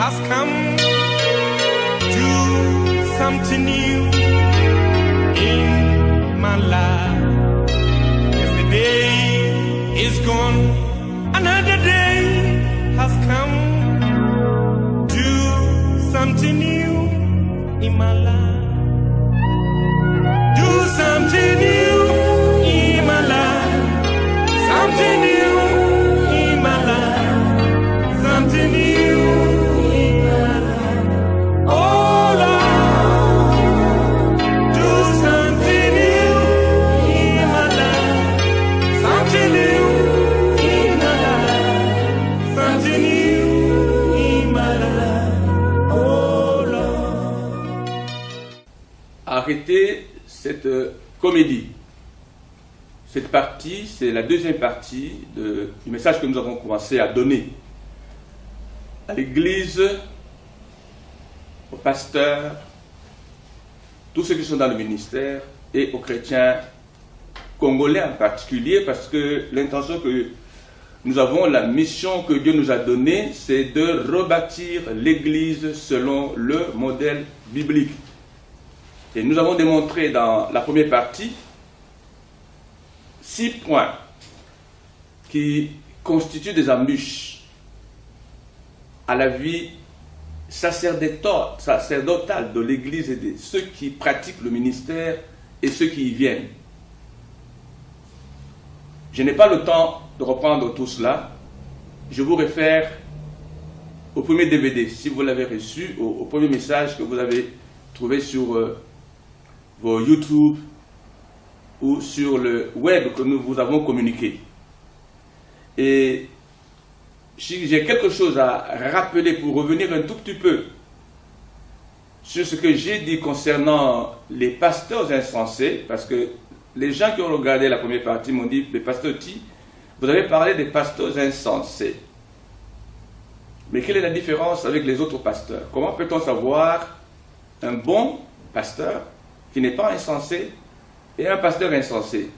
has come. Do something new in my life. Yesterday is gone, another day has come. Do something new in my life. Do something new in my life. Something new in my life. Something new in my life. Oh Lord, do something new in my life. Something new in my life. Something new in my life. Oh Lord. Arrêtez cette comédie. Cette partie, c'est la deuxième partie du message que nous avons commencé à donner à l'Église, aux pasteurs, tous ceux qui sont dans le ministère et aux chrétiens congolais en particulier, parce que l'intention que nous avons, la mission que Dieu nous a donnée, c'est de rebâtir l'Église selon le modèle biblique. Et nous avons démontré dans la première partie 6 points qui constituent des embûches à la vie sacerdotale de l'Église et de ceux qui pratiquent le ministère et ceux qui y viennent. Je n'ai pas le temps de reprendre tout cela. Je vous réfère au premier DVD, si vous l'avez reçu, au premier message que vous avez trouvé sur vos YouTube ou sur le web que nous vous avons communiqué. Et j'ai quelque chose à rappeler pour revenir un tout petit peu sur ce que j'ai dit concernant les pasteurs insensés, parce que les gens qui ont regardé la première partie m'ont dit, le pasteur Ti, vous avez parlé des pasteurs insensés. Mais quelle est la différence avec les autres pasteurs? Comment peut-on savoir un bon pasteur qui n'est pas insensé et un pasteur insensé?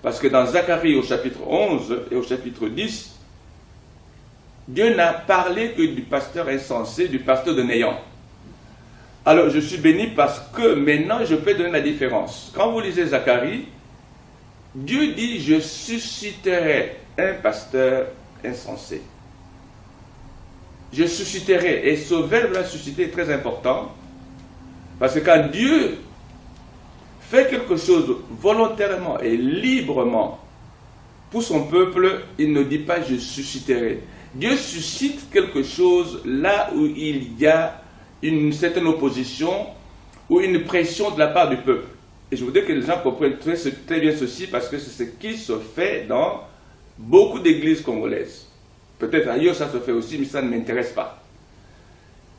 Parce que dans Zacharie au chapitre 11 et au chapitre 10, Dieu n'a parlé que du pasteur insensé, du pasteur de néant. Alors je suis béni parce que maintenant je peux donner la différence. Quand vous lisez Zacharie, Dieu dit, je susciterai un pasteur insensé. Je susciterai, et ce verbe-là, susciter, est très important, parce que quand Dieu fait quelque chose volontairement et librement pour son peuple, il ne dit pas je susciterai. Dieu suscite quelque chose là où il y a une certaine opposition ou une pression de la part du peuple. Et je voudrais que les gens comprennent très bien ceci, parce que c'est ce qui se fait dans beaucoup d'églises congolaises. Peut-être ailleurs ça se fait aussi, mais ça ne m'intéresse pas.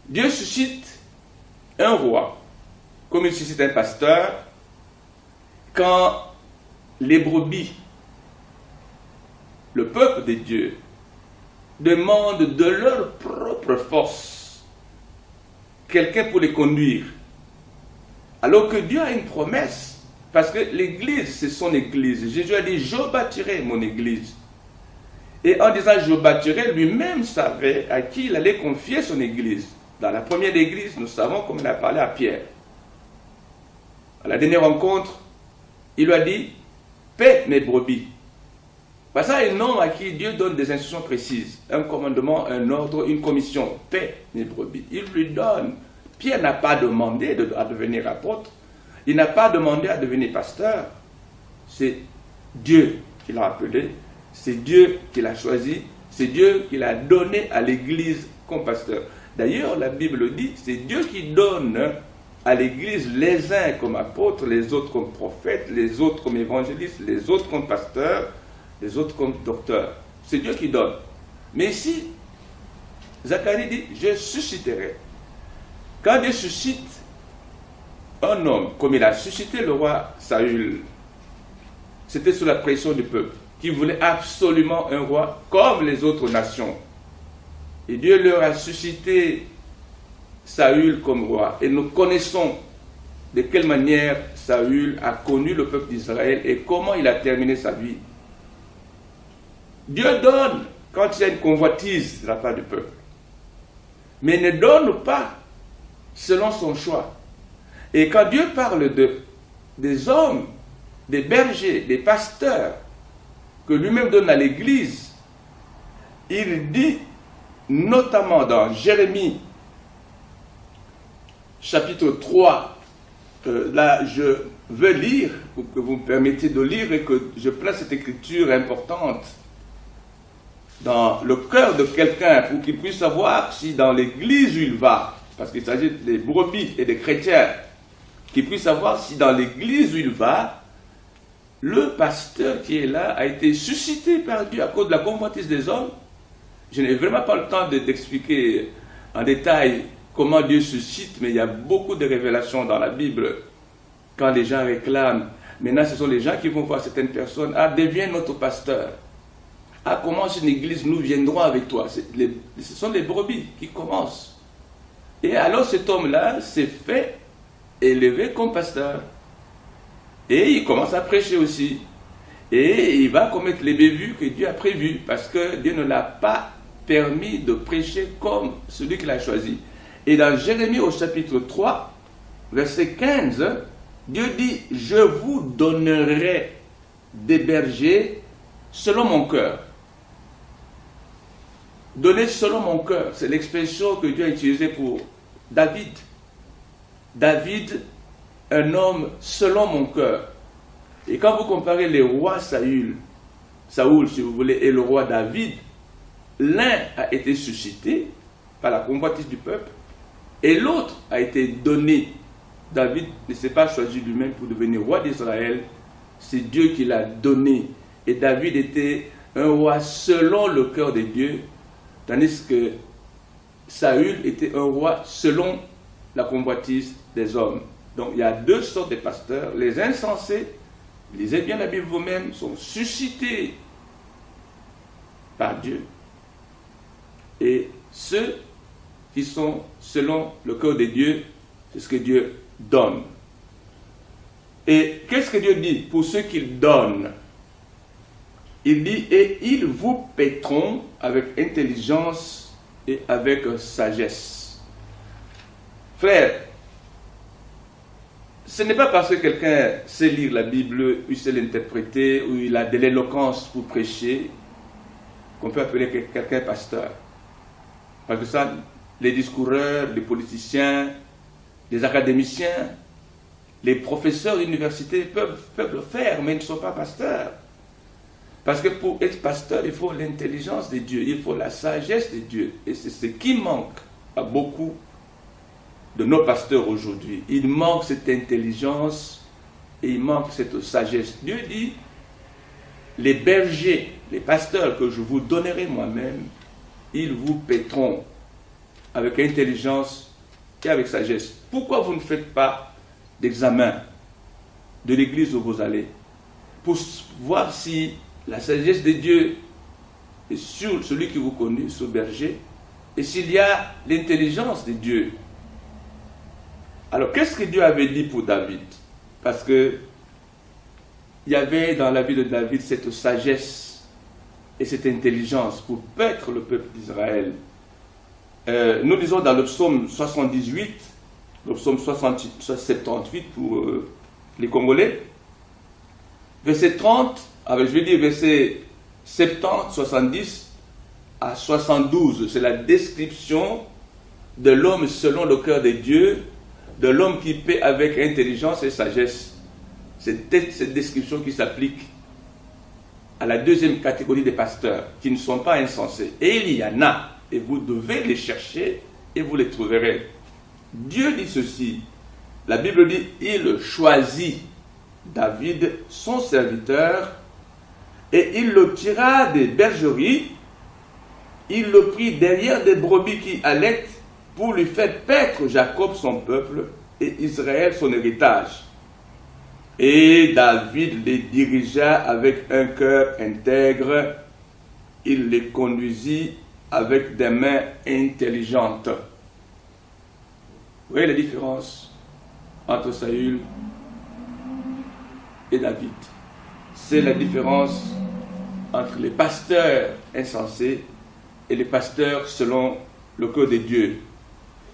Dieu suscite un roi, comme il suscite un pasteur, quand les brebis, le peuple de Dieu, demandent de leur propre force quelqu'un pour les conduire. Alors que Dieu a une promesse, parce que l'église, c'est son église. Jésus a dit, je bâtirai mon église. Et en disant, je bâtirai, lui-même savait à qui il allait confier son église. Dans la première église, nous savons comme il a parlé à Pierre. À la dernière rencontre, il lui a dit, paie mes brebis. Parce ça, un homme à qui Dieu donne des instructions précises, un commandement, un ordre, une commission, paie mes brebis. Il lui donne. Pierre n'a pas demandé à devenir apôtre, il n'a pas demandé à devenir pasteur. C'est Dieu qui l'a appelé, c'est Dieu qui l'a choisi, c'est Dieu qui l'a donné à l'église comme pasteur. D'ailleurs, la Bible dit, c'est Dieu qui donne à l'église les uns comme apôtres, les autres comme prophètes, les autres comme évangélistes, les autres comme pasteurs, les autres comme docteurs. C'est Dieu qui donne. Mais ici, Zacharie dit, je susciterai. Quand Dieu suscite un homme, comme il a suscité le roi Saül, c'était sous la pression du peuple, qui voulait absolument un roi comme les autres nations. Et Dieu leur a suscité Saül comme roi. Et nous connaissons de quelle manière Saül a connu le peuple d'Israël et comment il a terminé sa vie. Dieu donne quand il y a une convoitise de la part du peuple. mais ne donne pas selon son choix. Et quand Dieu parle des hommes, des bergers, des pasteurs, que lui-même donne à l'Église, il dit notamment dans Jérémie, chapitre 3, là je veux lire, pour que vous me permettiez de lire et que je place cette écriture importante dans le cœur de quelqu'un pour qu'il puisse savoir si dans l'église où il va, parce qu'il s'agit des brebis et des chrétiens, qu'il puisse savoir si dans l'église où il va, le pasteur qui est là a été suscité par Dieu à cause de la convoitise des hommes. Je n'ai vraiment pas le temps d'expliquer en détail comment Dieu suscite, mais il y a beaucoup de révélations dans la Bible. Quand les gens réclament, maintenant ce sont les gens qui vont voir certaines personnes, ah, deviens notre pasteur. Ah, commence une église, nous viendrons avec toi. Ce sont les brebis qui commencent. Et alors cet homme-là s'est fait élever comme pasteur. Et il commence à prêcher aussi. Et il va commettre les bévues que Dieu a prévues, parce que Dieu ne l'a pas permis de prêcher comme celui qu'il a choisi. Et dans Jérémie au chapitre 3, verset 15, Dieu dit, « Je vous donnerai des bergers selon mon cœur. » Donner selon mon cœur, c'est l'expression que Dieu a utilisée pour David. David, un homme selon mon cœur. Et quand vous comparez les rois Saül, si vous voulez, et le roi David, l'un a été suscité par la convoitise du peuple, et l'autre a été donné. David ne s'est pas choisi lui-même pour devenir roi d'Israël, c'est Dieu qui l'a donné. Et David était un roi selon le cœur de Dieu, tandis que Saül était un roi selon la convoitise des hommes. Donc il y a deux sortes de pasteurs. Les insensés, lisez bien la Bible vous-même, sont suscités par Dieu. Et ceux qui sont selon le cœur de Dieu, c'est ce que Dieu donne. Et qu'est-ce que Dieu dit pour ceux qu'il donne? Il dit, et ils vous paîtront avec intelligence et avec sagesse. Frère, ce n'est pas parce que quelqu'un sait lire la Bible, il sait l'interpréter, ou il a de l'éloquence pour prêcher, qu'on peut appeler quelqu'un pasteur. Parce que ça, les discoureurs, les politiciens, les académiciens, les professeurs d'université peuvent le faire, mais ils ne sont pas pasteurs. Parce que pour être pasteur, il faut l'intelligence de Dieu, il faut la sagesse de Dieu. Et c'est ce qui manque à beaucoup de nos pasteurs aujourd'hui. Il manque cette intelligence et il manque cette sagesse. Dieu dit, les bergers, les pasteurs que je vous donnerai moi-même, ils vous paîtront avec intelligence et avec sagesse. Pourquoi vous ne faites pas d'examen de l'église où vous allez pour voir si la sagesse de Dieu est sur celui qui vous conduit, ce berger, et s'il y a l'intelligence de Dieu? Alors, qu'est-ce que Dieu avait dit pour David? Parce que il y avait dans la vie de David cette sagesse et cette intelligence pour paître le peuple d'Israël. Nous lisons dans le psaume 78, le psaume 78 pour les Congolais, verset 30, je vais dire verset 70, 70 à 72, c'est la description de l'homme selon le cœur de Dieu, de l'homme qui paie avec intelligence et sagesse. C'est cette description qui s'applique à la deuxième catégorie des pasteurs, qui ne sont pas insensés. Et il y en a, et vous devez les chercher, et vous les trouverez. Dieu dit ceci, la Bible dit, il choisit David, son serviteur, et il le tira des bergeries, il le prit derrière des brebis qui allaitent, pour lui faire paître Jacob son peuple, et Israël son héritage. Et David les dirigea avec un cœur intègre, il les conduisit avec des mains intelligentes. Vous voyez la différence entre Saül et David? C'est la différence entre les pasteurs insensés et les pasteurs selon le cœur de Dieu.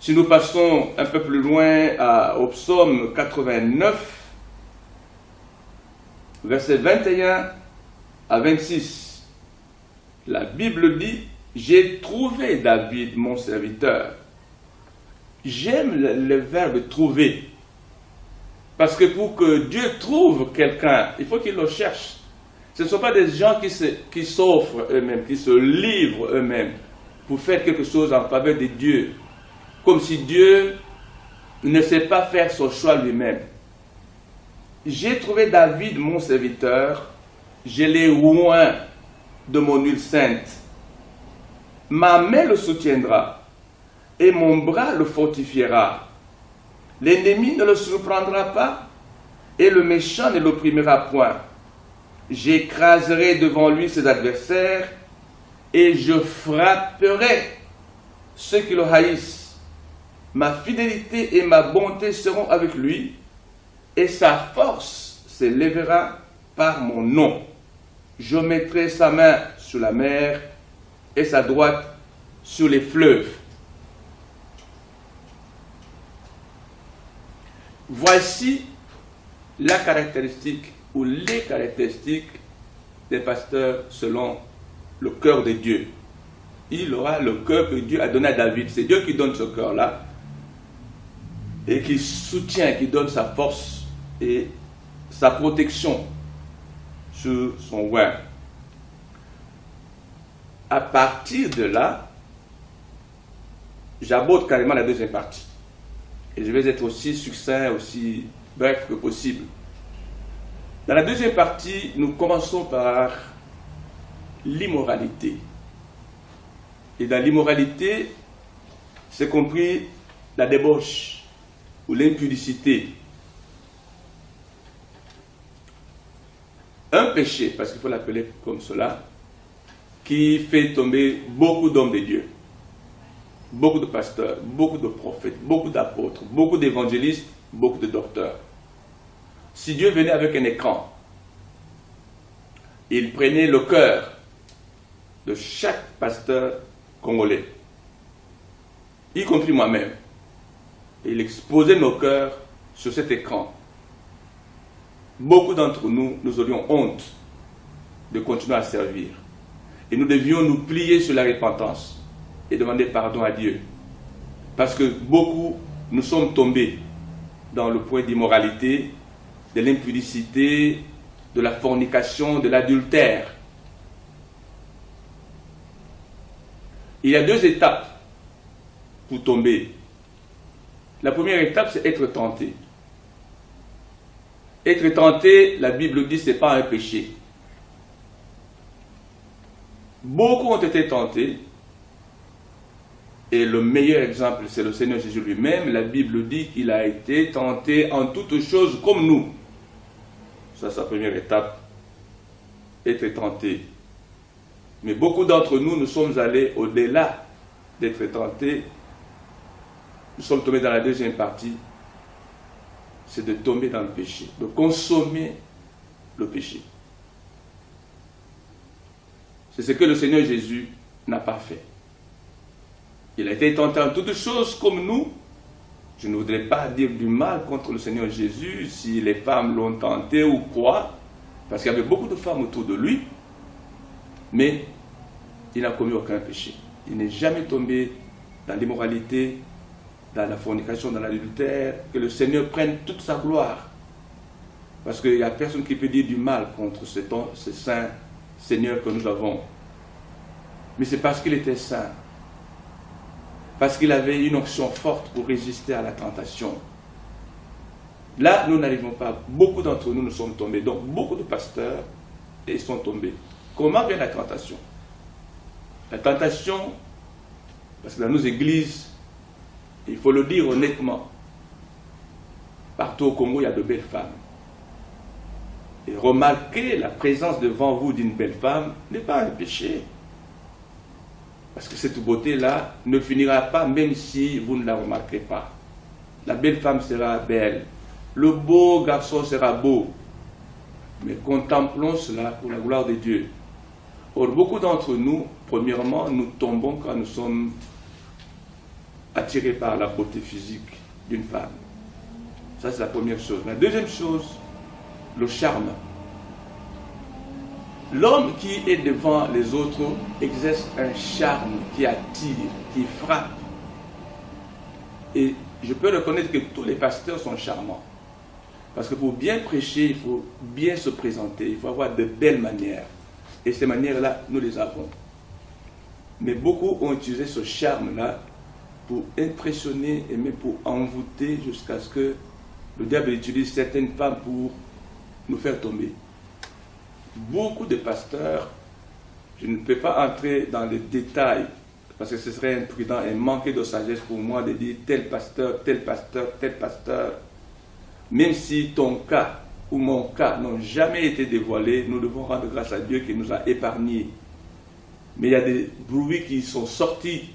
Si nous passons un peu plus loin au psaume 89, versets 21 à 26, la Bible dit « J'ai trouvé David, mon serviteur ». J'aime le verbe « trouver ». Parce que pour que Dieu trouve quelqu'un, il faut qu'il le cherche. Ce ne sont pas des gens qui s'offrent eux-mêmes, qui se livrent eux-mêmes pour faire quelque chose en faveur de Dieu. Comme si Dieu ne sait pas faire son choix lui-même. J'ai trouvé David, mon serviteur, je l'ai oint de mon huile sainte. Ma main le soutiendra et mon bras le fortifiera. L'ennemi ne le surprendra pas et le méchant ne l'opprimera point. J'écraserai devant lui ses adversaires et je frapperai ceux qui le haïssent. Ma fidélité et ma bonté seront avec lui et sa force s'élèvera par mon nom. Je mettrai sa main sur la mer et sa droite sur les fleuves. Voici la caractéristique ou les caractéristiques des pasteurs selon le cœur de Dieu. Il aura le cœur que Dieu a donné à David. C'est Dieu qui donne ce cœur-là et qui soutient, qui donne sa force et sa protection sur son oint. À partir de là, j'aborde carrément la deuxième partie. Et je vais être aussi succinct, aussi bref que possible. Dans la deuxième partie, nous commençons par l'immoralité. Et dans l'immoralité, c'est compris la débauche ou l'impudicité. Un péché, parce qu'il faut l'appeler comme cela, qui fait tomber beaucoup d'hommes de Dieu, beaucoup de pasteurs, beaucoup de prophètes, beaucoup d'apôtres, beaucoup d'évangélistes, beaucoup de docteurs. Si Dieu venait avec un écran, il prenait le cœur de chaque pasteur congolais, y compris moi-même, et il exposait nos cœurs sur cet écran. Beaucoup d'entre nous, nous aurions honte de continuer à servir. Et nous devions nous plier sur la repentance et demander pardon à Dieu. Parce que beaucoup, nous sommes tombés dans le point d'immoralité, de l'impudicité, de la fornication, de l'adultère. Il y a deux étapes pour tomber. La première étape, c'est être tenté. Être tenté, la Bible dit, ce n'est pas un péché. Beaucoup ont été tentés. Et le meilleur exemple, c'est le Seigneur Jésus lui-même. La Bible dit qu'il a été tenté en toutes choses comme nous. Ça, c'est la première étape. Être tenté. Mais beaucoup d'entre nous, nous sommes allés au-delà d'être tentés. Nous sommes tombés dans la deuxième partie. C'est de tomber dans le péché, de consommer le péché. C'est ce que le Seigneur Jésus n'a pas fait. Il a été tenté en toutes choses comme nous. Je ne voudrais pas dire du mal contre le Seigneur Jésus si les femmes l'ont tenté ou quoi, parce qu'il y avait beaucoup de femmes autour de lui, mais il n'a commis aucun péché. Il n'est jamais tombé dans l'immoralité, dans la fornication, dans l'adultère. Que le Seigneur prenne toute sa gloire, parce qu'il n'y a personne qui peut dire du mal contre ce saint Seigneur que nous avons. Mais c'est parce qu'il était saint, parce qu'il avait une onction forte pour résister à la tentation. Là, nous n'arrivons pas. Beaucoup d'entre nous, nous sommes tombés. Donc, beaucoup de pasteurs sont tombés. Comment vient la tentation? La tentation, parce que dans nos églises, il faut le dire honnêtement, partout au Congo, il y a de belles femmes. Et remarquer la présence devant vous d'une belle femme n'est pas un péché. Parce que cette beauté-là ne finira pas même si vous ne la remarquez pas. La belle femme sera belle. Le beau garçon sera beau. Mais contemplons cela pour la gloire de Dieu. Or, beaucoup d'entre nous, premièrement, nous tombons quand nous sommes attiré par la beauté physique d'une femme. Ça, c'est la première chose. La deuxième chose, le charme. L'homme qui est devant les autres exerce un charme qui attire, qui frappe. Et je peux reconnaître que tous les pasteurs sont charmants. Parce que pour bien prêcher, il faut bien se présenter, il faut avoir de belles manières. Et ces manières-là, nous les avons. Mais beaucoup ont utilisé ce charme-là pour impressionner et même pour envoûter jusqu'à ce que le diable utilise certaines femmes pour nous faire tomber. Beaucoup de pasteurs, je ne peux pas entrer dans les détails parce que ce serait imprudent et manquer de sagesse pour moi de dire tel pasteur, tel pasteur, tel pasteur. Même si ton cas ou mon cas n'ont jamais été dévoilés, nous devons rendre grâce à Dieu qui nous a épargnés. Mais il y a des bruits qui sont sortis.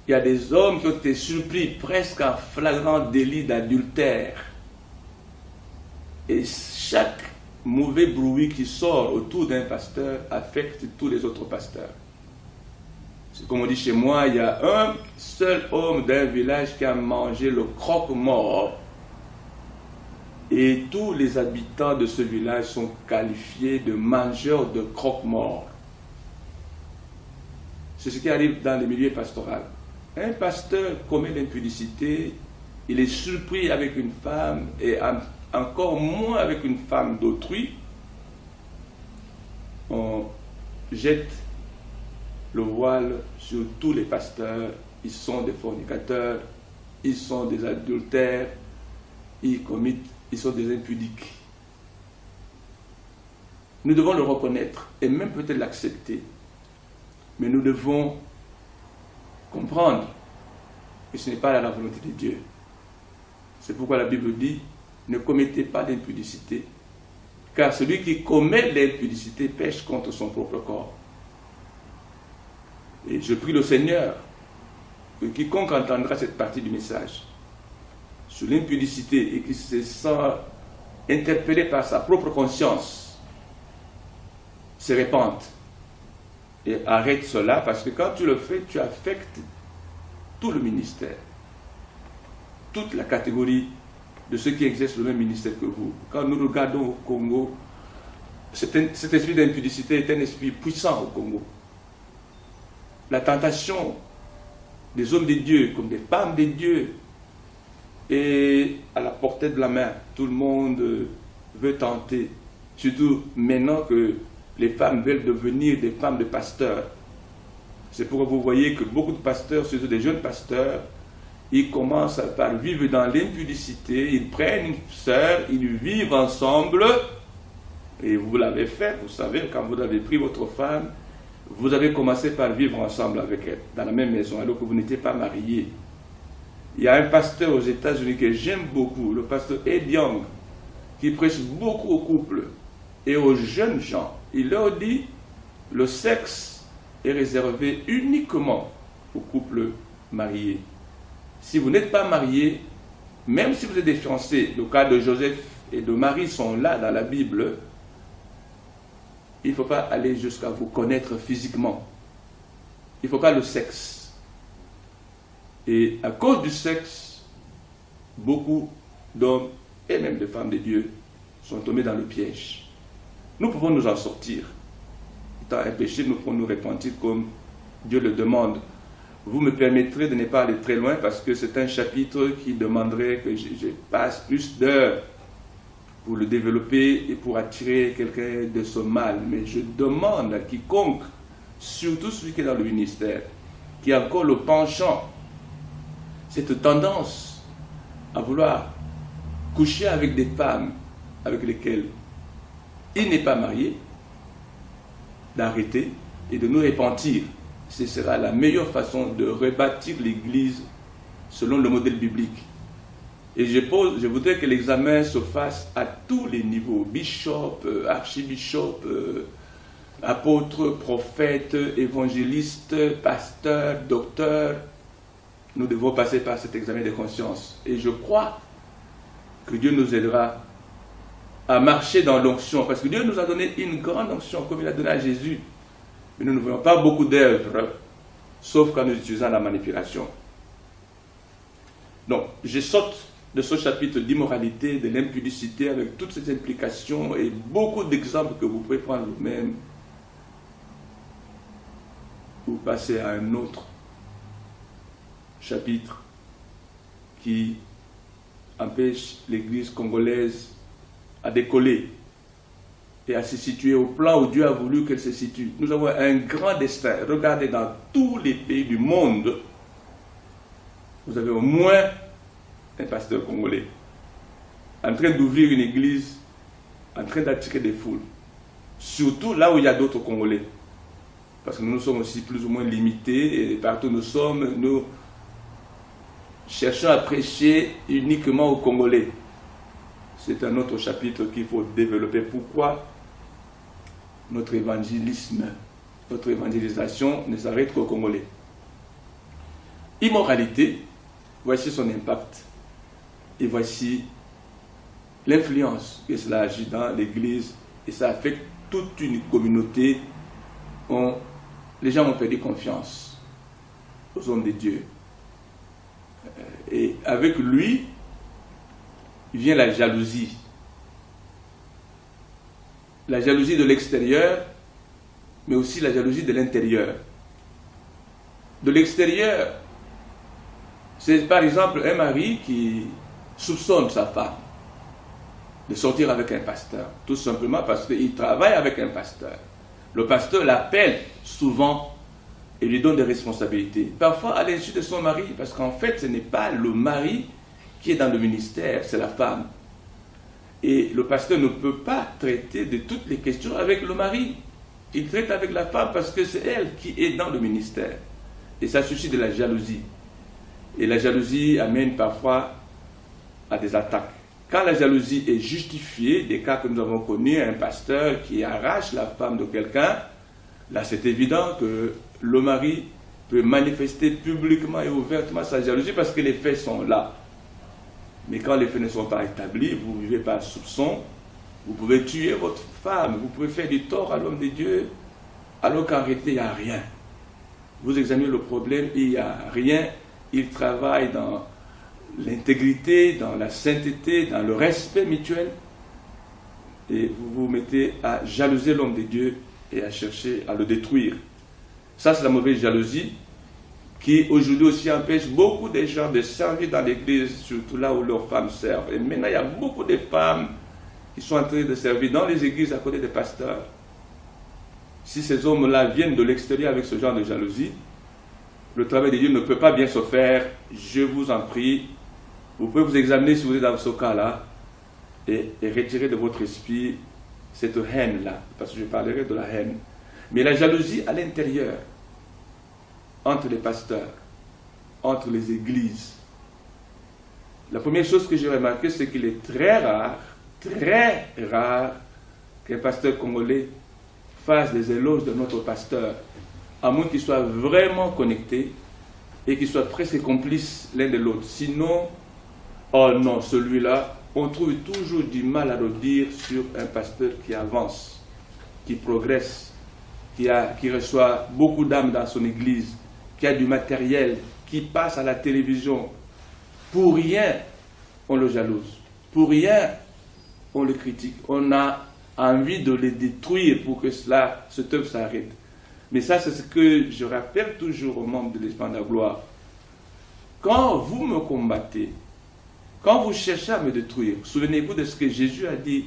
Il y a des hommes qui ont été surpris presque en flagrant délit d'adultère. Et chaque mauvais bruit qui sort autour d'un pasteur affecte tous les autres pasteurs. C'est comme on dit chez moi, il y a un seul homme d'un village qui a mangé le croque-mort. Et tous les habitants de ce village sont qualifiés de mangeurs de croque-mort. C'est ce qui arrive dans les milieux pastoraux. Un pasteur commet l'impudicité, il est surpris avec une femme et encore moins avec une femme d'autrui. On jette le voile sur tous les pasteurs. Ils sont des fornicateurs, ils sont des adultères, ils sont des impudiques. Nous devons le reconnaître et même peut-être l'accepter. Mais nous devons comprendre que ce n'est pas la volonté de Dieu. C'est pourquoi la Bible dit, ne commettez pas d'impudicité, car celui qui commet l'impudicité pêche contre son propre corps. Et je prie le Seigneur que quiconque entendra cette partie du message sur l'impudicité et qui se sent interpellé par sa propre conscience se répande et arrête cela, parce que quand tu le fais, tu affectes tout le ministère, toute la catégorie de ceux qui exercent le même ministère que vous. Quand nous regardons au Congo, cet esprit d'impudicité est un esprit puissant au Congo. La tentation des hommes de Dieu comme des femmes de Dieu est à la portée de la main. Tout le monde veut tenter, surtout maintenant que les femmes veulent devenir des femmes de pasteurs. C'est pourquoi vous voyez que beaucoup de pasteurs, surtout des jeunes pasteurs, ils commencent par vivre dans l'impudicité, ils prennent une sœur, ils vivent ensemble, et vous l'avez fait, vous savez, quand vous avez pris votre femme, vous avez commencé par vivre ensemble avec elle, dans la même maison, alors que vous n'étiez pas mariés. Il y a un pasteur aux États-Unis que j'aime beaucoup, le pasteur Ed Young, qui prêche beaucoup aux couples et aux jeunes gens. Il leur dit, le sexe est réservé uniquement aux couples mariés. Si vous n'êtes pas marié, même si vous êtes des fiancés, le cas de Joseph et de Marie sont là dans la Bible, il ne faut pas aller jusqu'à vous connaître physiquement. Il ne faut pas le sexe. Et à cause du sexe, beaucoup d'hommes et même de femmes de Dieu sont tombés dans le piège. Nous pouvons nous en sortir. Étant un péché, nous pouvons nous repentir comme Dieu le demande. Vous me permettrez de ne pas aller très loin parce que c'est un chapitre qui demanderait que je passe plus d'heures pour le développer et pour attirer quelqu'un de ce mal. Mais je demande à quiconque, surtout celui qui est dans le ministère, qui a encore le penchant, cette tendance à vouloir coucher avec des femmes avec lesquelles il n'est pas marié, d'arrêter et de nous repentir. Ce sera la meilleure façon de rebâtir l'Église selon le modèle biblique. Et je voudrais que l'examen se fasse à tous les niveaux, bishop, archibishop, apôtre, prophète, évangéliste, pasteur, docteur. Nous devons passer par cet examen de conscience. Et je crois que Dieu nous aidera à marcher dans l'onction, parce que Dieu nous a donné une grande onction comme il a donné à Jésus. Mais nous ne voyons pas beaucoup d'œuvres, sauf quand nous utilisons la manipulation. Donc, je saute de ce chapitre d'immoralité, de l'impudicité, avec toutes ces implications et beaucoup d'exemples que vous pouvez prendre vous-même. Vous passez à un autre chapitre qui empêche l'Église congolaise à décoller et à se situer au plan où Dieu a voulu qu'elle se situe. Nous avons un grand destin. Regardez dans tous les pays du monde, vous avez au moins un pasteur congolais en train d'ouvrir une église, en train d'attirer des foules. Surtout là où il y a d'autres Congolais. Parce que nous sommes aussi plus ou moins limités et partout où nous sommes, nous cherchons à prêcher uniquement aux Congolais. C'est un autre chapitre qu'il faut développer. Pourquoi notre évangélisme, notre évangélisation ne s'arrête qu'aux Congolais? Immoralité, voici son impact. Et voici l'influence que cela agit dans l'Église. Et ça affecte toute une communauté. Les gens ont perdu confiance aux hommes de Dieu. Et avec lui, vient la jalousie. La jalousie de l'extérieur, mais aussi la jalousie de l'intérieur. De l'extérieur, c'est par exemple un mari qui soupçonne sa femme de sortir avec un pasteur, tout simplement parce qu'il travaille avec un pasteur. Le pasteur l'appelle souvent et lui donne des responsabilités, parfois à l'insu de son mari, parce qu'en fait ce n'est pas le mari qui est dans le ministère, c'est la femme. Et le pasteur ne peut pas traiter de toutes les questions avec le mari. Il traite avec la femme parce que c'est elle qui est dans le ministère. Et ça suscite de la jalousie. Et la jalousie amène parfois à des attaques. Quand la jalousie est justifiée, des cas que nous avons connus, un pasteur qui arrache la femme de quelqu'un, là c'est évident que le mari peut manifester publiquement et ouvertement sa jalousie parce que les faits sont là. Mais quand les faits ne sont pas établis, vous vivez par soupçon, vous pouvez tuer votre femme, vous pouvez faire du tort à l'homme de Dieu, alors qu'en réalité il n'y a rien. Vous examinez le problème, il n'y a rien, il travaille dans l'intégrité, dans la sainteté, dans le respect mutuel, et vous vous mettez à jalouser l'homme de Dieu et à chercher à le détruire. Ça, c'est la mauvaise jalousie qui aujourd'hui aussi empêche beaucoup de gens de servir dans l'église, surtout là où leurs femmes servent. Et maintenant, il y a beaucoup de femmes qui sont en train de servir dans les églises à côté des pasteurs. Si ces hommes-là viennent de l'extérieur avec ce genre de jalousie, le travail de Dieu ne peut pas bien se faire. Je vous en prie, vous pouvez vous examiner si vous êtes dans ce cas-là et retirer de votre esprit cette haine-là, parce que je parlerai de la haine. Mais la jalousie à l'intérieur, entre les pasteurs, entre les églises. La première chose que j'ai remarqué, c'est qu'il est très rare qu'un pasteur congolais fasse des éloges de notre pasteur, à moins qu'il soit vraiment connecté et qu'il soit presque complice l'un de l'autre. Sinon, oh non, celui-là, on trouve toujours du mal à le dire sur un pasteur qui avance, qui progresse, qui reçoit beaucoup d'âmes dans son église, qui a du matériel, qui passe à la télévision. Pour rien, on le jalouse. Pour rien, on le critique. On a envie de les détruire pour que cette œuvre s'arrête. Mais ça, c'est ce que je rappelle toujours aux membres de l'Esprit de la gloire. Quand vous me combattez, quand vous cherchez à me détruire, souvenez-vous de ce que Jésus a dit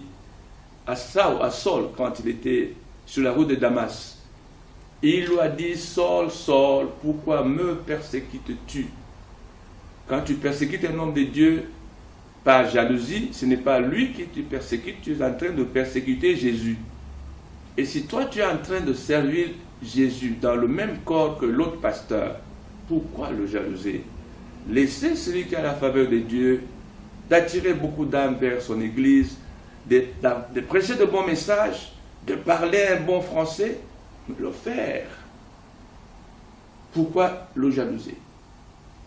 à Saul quand il était sur la route de Damas. Il lui a dit, Saul, Saul, pourquoi me persécutes-tu? Quand tu persécutes un homme de Dieu par jalousie, ce n'est pas lui qui te persécute, tu es en train de persécuter Jésus. Et si toi tu es en train de servir Jésus dans le même corps que l'autre pasteur, pourquoi le jalouser? Laissez celui qui a la faveur de Dieu d'attirer beaucoup d'âmes vers son église, de prêcher de bons messages, de parler un bon français, le faire. Pourquoi le jalouser?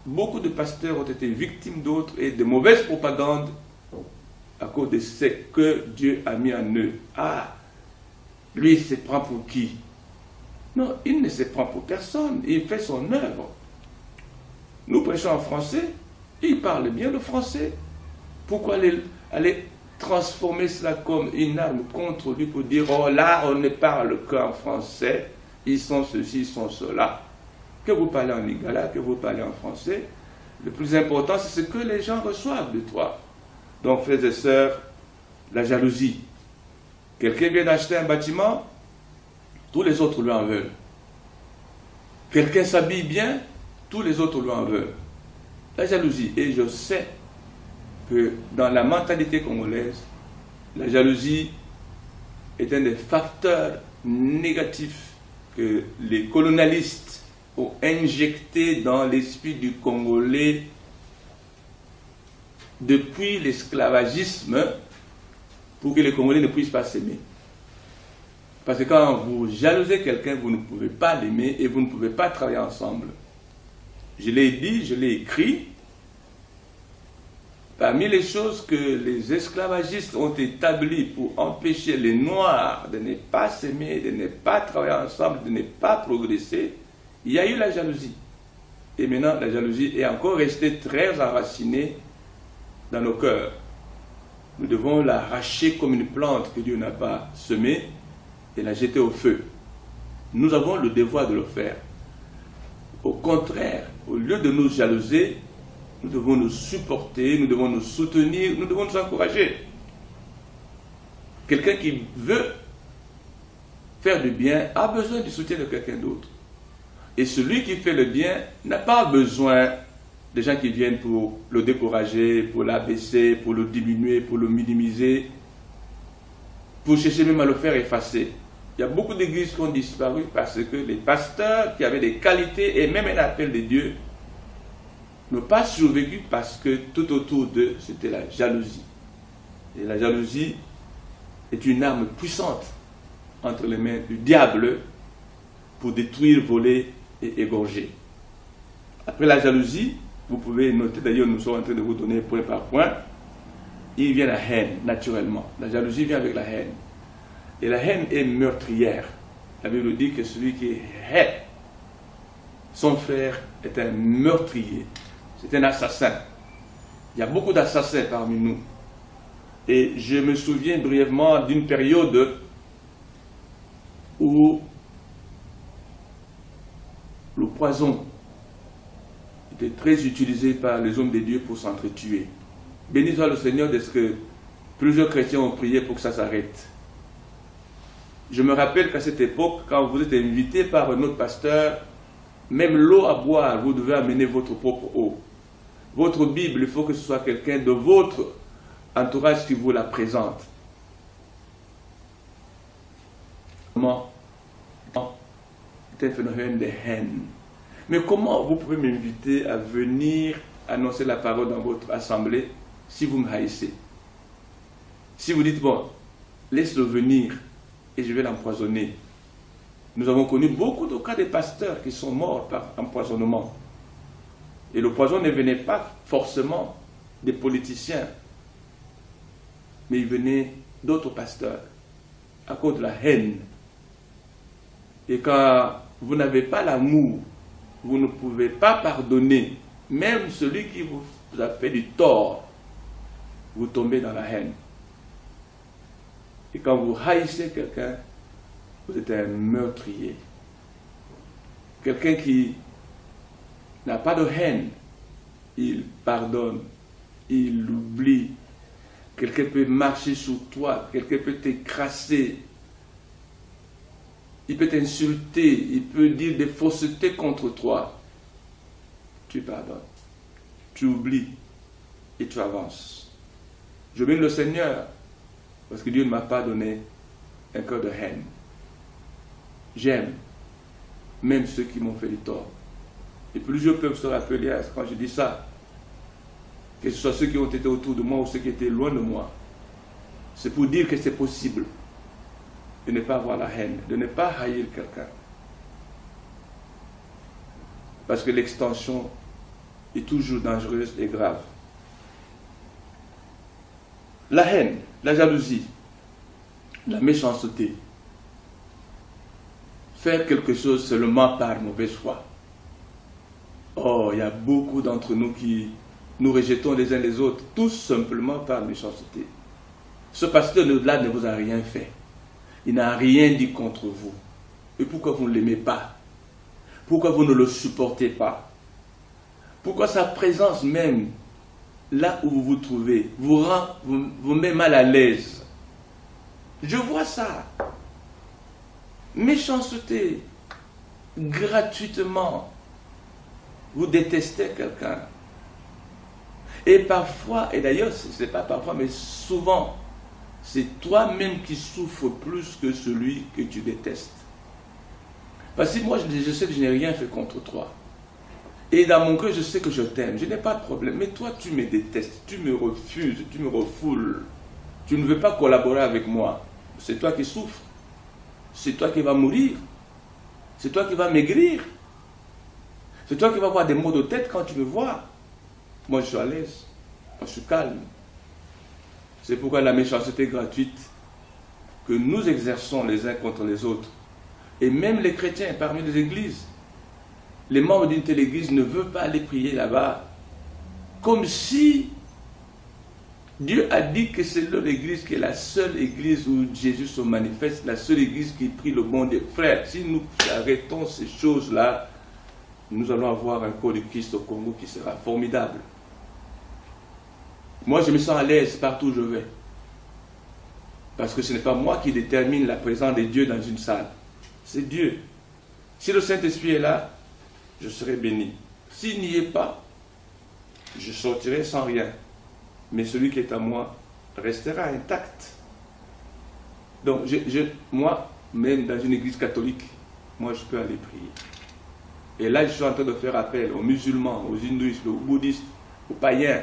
Beaucoup de pasteurs ont été victimes d'autres et de mauvaises propagandes à cause de ce que Dieu a mis en eux. Ah, lui il se prend pour qui? Non, il ne se prend pour personne, il fait son œuvre. Nous prêchons en français, Il parle bien le français. Pourquoi aller transformer cela comme une arme contre lui pour dire, oh là, on ne parle qu'en français, ils sont ceci, ils sont cela. Que vous parlez en lingala, que vous parlez en français, le plus important, c'est ce que les gens reçoivent de toi. Donc, frères et sœurs, la jalousie. Quelqu'un vient d'acheter un bâtiment, tous les autres lui en veulent. Quelqu'un s'habille bien, tous les autres lui en veulent. La jalousie. Et je sais que dans la mentalité congolaise, la jalousie est un des facteurs négatifs que les colonialistes ont injecté dans l'esprit du Congolais depuis l'esclavagisme pour que les Congolais ne puissent pas s'aimer. Parce que quand vous jalousez quelqu'un, vous ne pouvez pas l'aimer et vous ne pouvez pas travailler ensemble. Je l'ai dit, je l'ai écrit. Parmi les choses que les esclavagistes ont établies pour empêcher les Noirs de ne pas s'aimer, de ne pas travailler ensemble, de ne pas progresser, il y a eu la jalousie. Et maintenant, la jalousie est encore restée très enracinée dans nos cœurs. Nous devons l'arracher comme une plante que Dieu n'a pas semée et la jeter au feu. Nous avons le devoir de le faire. Au contraire, au lieu de nous jalouser, nous devons nous supporter, nous devons nous soutenir, nous devons nous encourager. Quelqu'un qui veut faire du bien a besoin du soutien de quelqu'un d'autre. Et celui qui fait le bien n'a pas besoin de gens qui viennent pour le décourager, pour l'abaisser, pour le diminuer, pour le minimiser, pour chercher même à le faire effacer. Il y a beaucoup d'églises qui ont disparu parce que les pasteurs qui avaient des qualités et même un appel de Dieu n'ont pas survécu parce que tout autour d'eux, c'était la jalousie. Et la jalousie est une arme puissante entre les mains du diable pour détruire, voler et égorger. Après la jalousie, vous pouvez noter, d'ailleurs nous sommes en train de vous donner point par point, il vient la haine, naturellement. La jalousie vient avec la haine. Et la haine est meurtrière. La Bible dit que celui qui hait son frère est un meurtrier. C'est un assassin. Il y a beaucoup d'assassins parmi nous. Et je me souviens brièvement d'une période où le poison était très utilisé par les hommes de Dieu pour s'entretuer. Béni soit le Seigneur de ce que plusieurs chrétiens ont prié pour que ça s'arrête. Je me rappelle qu'à cette époque, quand vous êtes invité par un autre pasteur, même l'eau à boire, vous devez amener votre propre eau. Votre Bible, il faut que ce soit quelqu'un de votre entourage qui vous la présente. Comment? C'est un phénomène de haine. Mais comment vous pouvez m'inviter à venir annoncer la parole dans votre assemblée si vous me haïssez? Si vous dites, bon, laisse-le venir et je vais l'empoisonner. Nous avons connu beaucoup de cas de pasteurs qui sont morts par empoisonnement. Et le poison ne venait pas forcément des politiciens, mais il venait d'autres pasteurs à cause de la haine. Et quand vous n'avez pas l'amour, vous ne pouvez pas pardonner, même celui qui vous a fait du tort, vous tombez dans la haine. Et quand vous haïssez quelqu'un, vous êtes un meurtrier. Quelqu'un qui n'a pas de haine, il pardonne, il oublie. Quelqu'un peut marcher sur toi, quelqu'un peut t'écraser, il peut t'insulter, il peut dire des faussetés contre toi. Tu pardonnes, tu oublies et tu avances. Je bénis le Seigneur parce que Dieu ne m'a pas donné un cœur de haine. J'aime même ceux qui m'ont fait du tort. Et plusieurs peuvent se rappeler quand je dis ça, que ce soit ceux qui ont été autour de moi ou ceux qui étaient loin de moi. C'est pour dire que c'est possible de ne pas avoir la haine, de ne pas haïr quelqu'un. Parce que l'extension est toujours dangereuse et grave. La haine, la jalousie, la méchanceté, faire quelque chose seulement par mauvaise foi. Oh, il y a beaucoup d'entre nous qui nous rejetons les uns les autres, tout simplement par méchanceté. Ce pasteur-là ne vous a rien fait. Il n'a rien dit contre vous. Et pourquoi vous ne l'aimez pas? Pourquoi vous ne le supportez pas? Pourquoi sa présence même, là où vous vous trouvez, vous met mal à l'aise? Je vois ça. Méchanceté, gratuitement. Vous détestez quelqu'un. Et parfois, et d'ailleurs, ce n'est pas parfois, mais souvent, c'est toi-même qui souffres plus que celui que tu détestes. Parce que moi, je sais que je n'ai rien fait contre toi. Et dans mon cœur, je sais que je t'aime. Je n'ai pas de problème. Mais toi, tu me détestes. Tu me refuses. Tu me refoules. Tu ne veux pas collaborer avec moi. C'est toi qui souffres. C'est toi qui vas mourir. C'est toi qui vas maigrir. C'est toi qui vas avoir des maux de tête quand tu me vois. Moi, je suis à l'aise. Moi, je suis calme. C'est pourquoi la méchanceté gratuite que nous exerçons les uns contre les autres, et même les chrétiens parmi les églises, les membres d'une telle église ne veulent pas aller prier là-bas, comme si Dieu a dit que c'est leur église qui est la seule église où Jésus se manifeste, la seule église qui prie le bon Dieu. Frères, si nous arrêtons ces choses-là, nous allons avoir un corps de Christ au Congo qui sera formidable. Moi, je me sens à l'aise partout où je vais. Parce que ce n'est pas moi qui détermine la présence de Dieu dans une salle. C'est Dieu. Si le Saint-Esprit est là, je serai béni. S'il n'y est pas, je sortirai sans rien. Mais celui qui est à moi restera intact. Donc, moi, même dans une église catholique, moi, je peux aller prier. Et là, je suis en train de faire appel aux musulmans, aux hindouistes, aux bouddhistes, aux païens,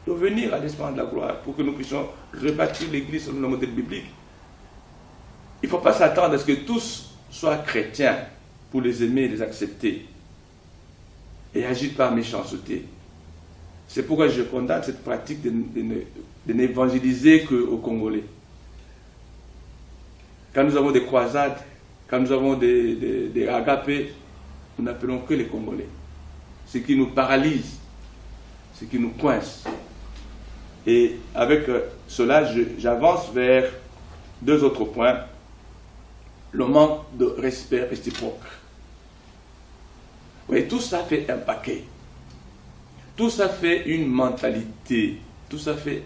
de venir à l'Esprit de la gloire pour que nous puissions rebâtir l'église selon le modèle biblique. Il ne faut pas s'attendre à ce que tous soient chrétiens pour les aimer et les accepter et agir par méchanceté. C'est pourquoi je condamne cette pratique de n'évangéliser qu'aux Congolais. Quand nous avons des croisades, quand nous avons des agapés, nous n'appelons que les Congolais. Ce qui nous paralyse, ce qui nous coince. Et avec cela, j'avance vers deux autres points. Le manque de respect réciproque. Oui, tout ça fait un paquet. Tout ça fait une mentalité. Tout ça fait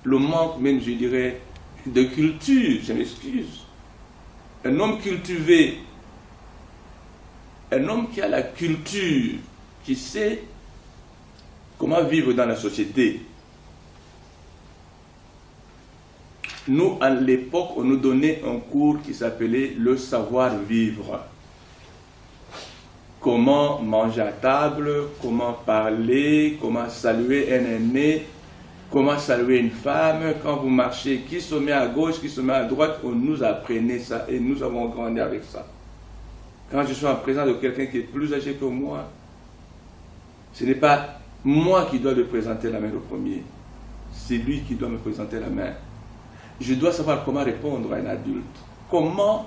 le manque même, je dirais, de culture. Je m'excuse. Un homme cultivé, un homme qui a la culture, qui sait comment vivre dans la société. Nous, à l'époque, on nous donnait un cours qui s'appelait le savoir-vivre. Comment manger à table, comment parler, comment saluer un aîné, comment saluer une femme, quand vous marchez, qui se met à gauche, qui se met à droite, on nous apprenait ça et nous avons grandi avec ça. Quand je suis en présence de quelqu'un qui est plus âgé que moi, ce n'est pas moi qui dois lui présenter la main le premier, c'est lui qui doit me présenter la main. Je dois savoir comment répondre à un adulte, comment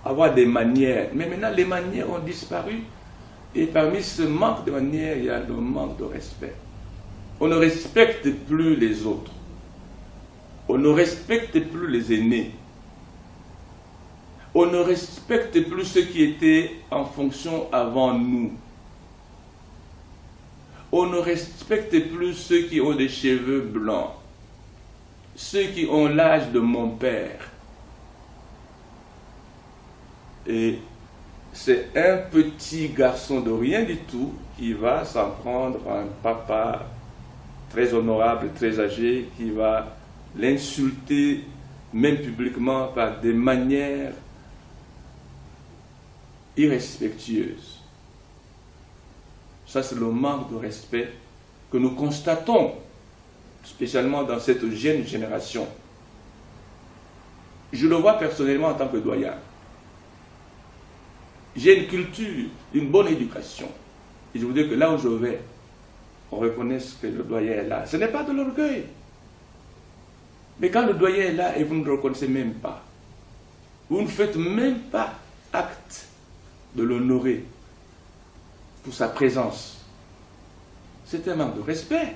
avoir des manières. Mais maintenant, les manières ont disparu. Et parmi ce manque de manières, il y a le manque de respect. On ne respecte plus les autres. On ne respecte plus les aînés. On ne respecte plus ceux qui étaient en fonction avant nous. On ne respecte plus ceux qui ont des cheveux blancs. Ceux qui ont l'âge de mon père. Et c'est un petit garçon de rien du tout qui va s'en prendre à un papa très honorable, très âgé, qui va l'insulter, même publiquement, par des manières irrespectueuses. Ça, c'est le manque de respect que nous constatons, spécialement dans cette jeune génération. Je le vois personnellement en tant que doyen. J'ai une culture, une bonne éducation. Et je voudrais que là où je vais, on reconnaisse que le doyen est là. Ce n'est pas de l'orgueil. Mais quand le doyen est là et vous ne le reconnaissez même pas, vous ne faites même pas acte de l'honorer pour sa présence, c'est un manque de respect.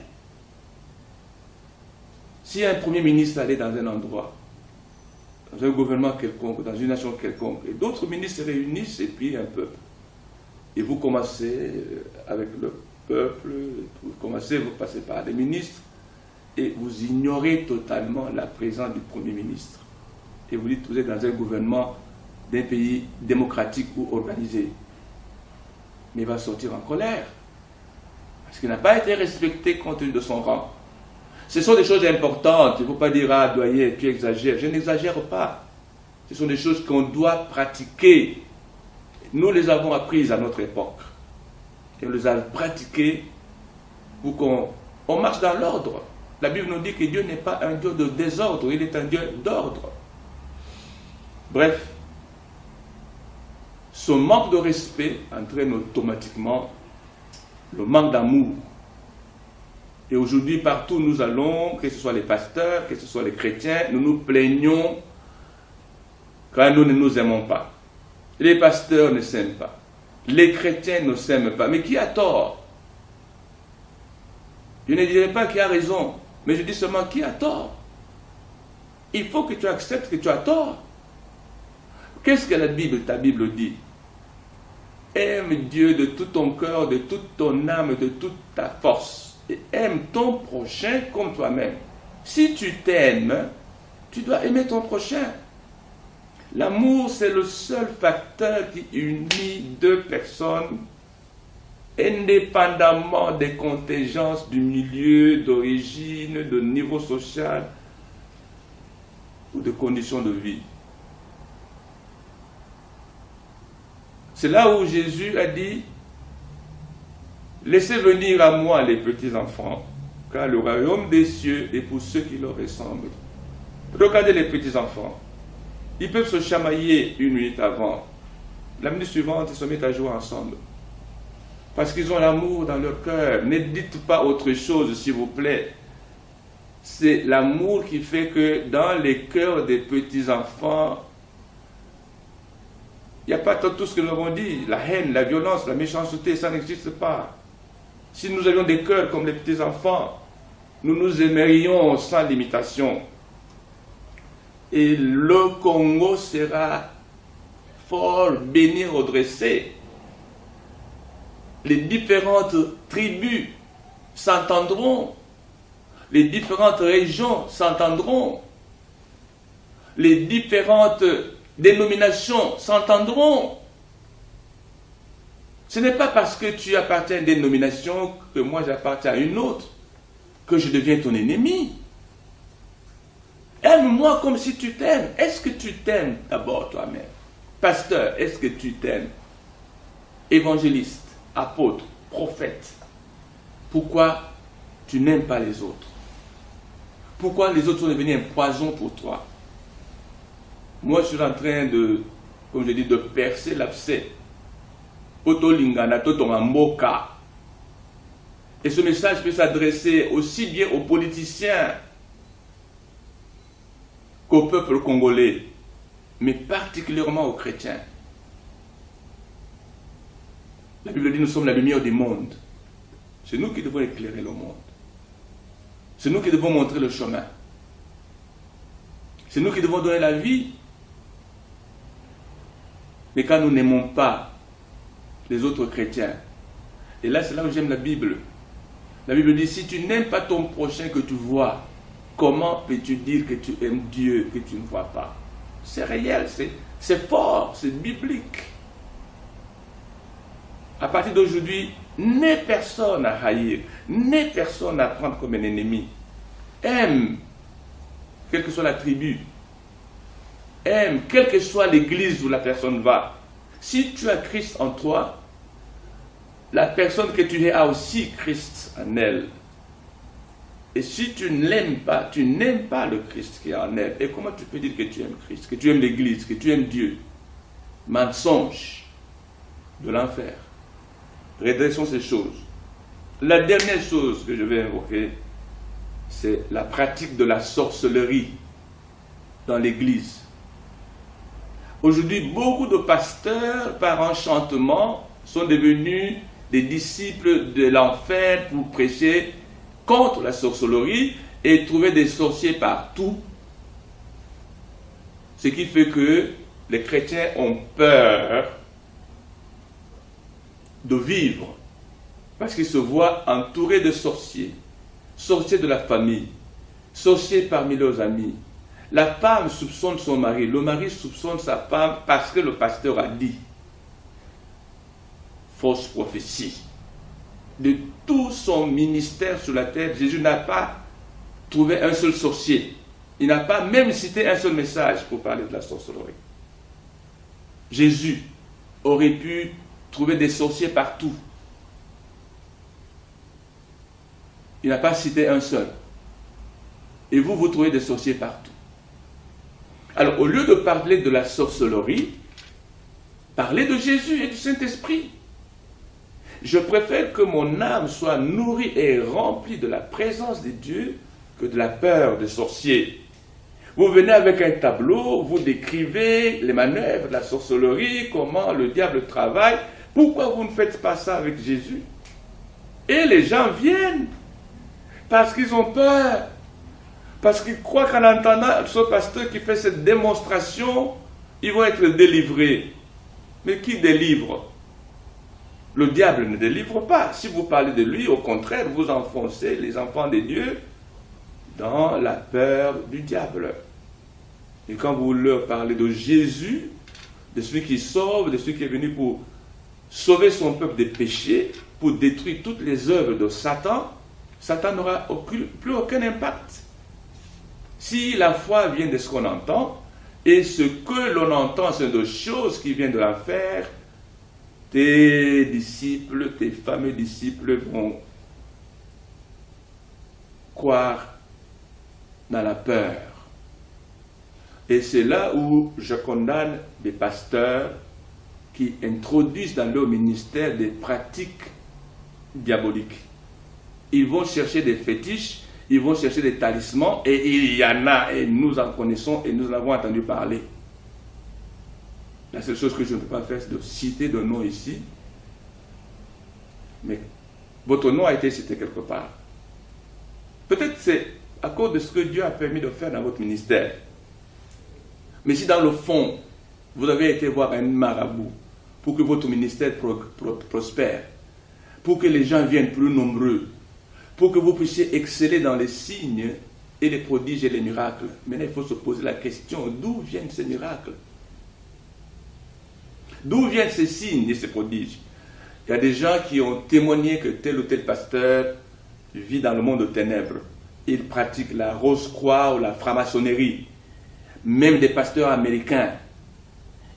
Si un premier ministre allait dans un endroit, dans un gouvernement quelconque, dans une nation quelconque, et d'autres ministres se réunissent et puis un peuple. Et vous commencez avec le peuple, vous passez par les ministres, et vous ignorez totalement la présence du Premier ministre. Et vous dites que vous êtes dans un gouvernement d'un pays démocratique ou organisé. Mais il va sortir en colère, parce qu'il n'a pas été respecté compte tenu de son rang. Ce sont des choses importantes. Il ne faut pas dire, ah, doyen, tu exagères. Je n'exagère pas. Ce sont des choses qu'on doit pratiquer. Nous les avons apprises à notre époque. Et on les a pratiquées pour qu'on marche dans l'ordre. La Bible nous dit que Dieu n'est pas un Dieu de désordre, il est un Dieu d'ordre. Bref, ce manque de respect entraîne automatiquement le manque d'amour. Et aujourd'hui, partout où nous allons, que ce soit les pasteurs, que ce soit les chrétiens, nous nous plaignons quand nous ne nous aimons pas. Les pasteurs ne s'aiment pas. Les chrétiens ne s'aiment pas. Mais qui a tort? Je ne dirais pas qui a raison, mais je dis seulement qui a tort. Il faut que tu acceptes que tu as tort. Qu'est-ce que ta Bible dit? Aime Dieu de tout ton cœur, de toute ton âme, de toute ta force. Et aime ton prochain comme toi-même. Si tu t'aimes, tu dois aimer ton prochain. L'amour, c'est le seul facteur qui unit deux personnes, indépendamment des contingences du milieu, d'origine, de niveau social ou de conditions de vie. C'est là où Jésus a dit, laissez venir à moi les petits enfants, car le royaume des cieux est pour ceux qui leur ressemblent. Regardez les petits enfants. Ils peuvent se chamailler une minute avant. La minute suivante, ils se mettent à jouer ensemble. Parce qu'ils ont l'amour dans leur cœur. Ne dites pas autre chose, s'il vous plaît. C'est l'amour qui fait que dans les cœurs des petits enfants, il n'y a pas tout ce que nous avons dit. La haine, la violence, la méchanceté, ça n'existe pas. Si nous avions des cœurs comme les petits enfants, nous nous aimerions sans limitation. Et le Congo sera fort, béni, redressé. Les différentes tribus s'entendront. Les différentes régions s'entendront. Les différentes dénominations s'entendront. Ce n'est pas parce que tu appartiens à une dénomination que moi j'appartiens à une autre que je deviens ton ennemi. Aime-moi comme si tu t'aimes. Est-ce que tu t'aimes d'abord toi-même? Pasteur, est-ce que tu t'aimes? Évangéliste, apôtre, prophète. Pourquoi tu n'aimes pas les autres? Pourquoi les autres sont devenus un poison pour toi? Moi, je suis en train de, comme je dis, de percer l'abcès. Et ce message peut s'adresser aussi bien aux politiciens qu'au peuple congolais, mais particulièrement aux chrétiens. La Bible dit nous sommes la lumière du monde. C'est nous qui devons éclairer le monde. C'est nous qui devons montrer le chemin. C'est nous qui devons donner la vie. Mais quand nous n'aimons pas les autres chrétiens, et là c'est là où j'aime la Bible. La Bible dit, si tu n'aimes pas ton prochain que tu vois, comment peux-tu dire que tu aimes Dieu que tu ne vois pas? C'est réel, c'est fort, c'est biblique. À partir d'aujourd'hui, n'aie personne à haïr, n'aie personne à prendre comme un ennemi. Aime, quelle que soit la tribu. Aime, quelle que soit l'église où la personne va. Si tu as Christ en toi, la personne que tu es a aussi Christ en elle. Et si tu ne l'aimes pas, tu n'aimes pas le Christ qui est en elle. Et comment tu peux dire que tu aimes Christ, que tu aimes l'église, que tu aimes Dieu? Mensonge de l'enfer. Redressons ces choses. La dernière chose que je vais invoquer, c'est la pratique de la sorcellerie dans l'église. Aujourd'hui, beaucoup de pasteurs, par enchantement, sont devenus des disciples de l'enfer pour prêcher contre la sorcellerie et trouver des sorciers partout. Ce qui fait que les chrétiens ont peur de vivre parce qu'ils se voient entourés de sorciers, sorciers de la famille, sorciers parmi leurs amis. La femme soupçonne son mari, le mari soupçonne sa femme parce que le pasteur a dit. Fausse prophétie. De tout son ministère sur la terre, Jésus n'a pas trouvé un seul sorcier. Il n'a pas même cité un seul message pour parler de la sorcellerie. Jésus aurait pu trouver des sorciers partout. Il n'a pas cité un seul. Et vous trouvez des sorciers partout. Alors, au lieu de parler de la sorcellerie, parlez de Jésus et du Saint-Esprit. Je préfère que mon âme soit nourrie et remplie de la présence de Dieu que de la peur des sorciers. Vous venez avec un tableau, vous décrivez les manœuvres de la sorcellerie, comment le diable travaille. Pourquoi vous ne faites pas ça avec Jésus? Et les gens viennent parce qu'ils ont peur. Parce qu'ils croient qu'en entendant ce pasteur qui fait cette démonstration, ils vont être délivrés. Mais qui délivre? Le diable ne délivre pas. Si vous parlez de lui, au contraire, vous enfoncez les enfants de Dieu dans la peur du diable. Et quand vous leur parlez de Jésus, de celui qui sauve, de celui qui est venu pour sauver son peuple des péchés, pour détruire toutes les œuvres de Satan, Satan n'aura plus aucun impact. Si la foi vient de ce qu'on entend, et ce que l'on entend, c'est de choses qui viennent de l'enfer, tes disciples, tes fameux disciples vont croire dans la peur. Et c'est là où je condamne des pasteurs qui introduisent dans leur ministère des pratiques diaboliques. Ils vont chercher des fétiches, ils vont chercher des talismans, et il y en a, et nous en connaissons, et nous en avons entendu parler. La seule chose que je ne peux pas faire, c'est de citer de nom ici, mais votre nom a été cité quelque part. Peut-être c'est à cause de ce que Dieu a permis de faire dans votre ministère. Mais si dans le fond, vous avez été voir un marabout pour que votre ministère prospère, pour que les gens viennent plus nombreux, pour que vous puissiez exceller dans les signes et les prodiges et les miracles. Maintenant, il faut se poser la question, d'où viennent ces miracles? D'où viennent ces signes et ces prodiges? Il y a des gens qui ont témoigné que tel ou tel pasteur vit dans le monde de ténèbres. Il pratique la rose-croix ou la franc-maçonnerie. Même des pasteurs américains.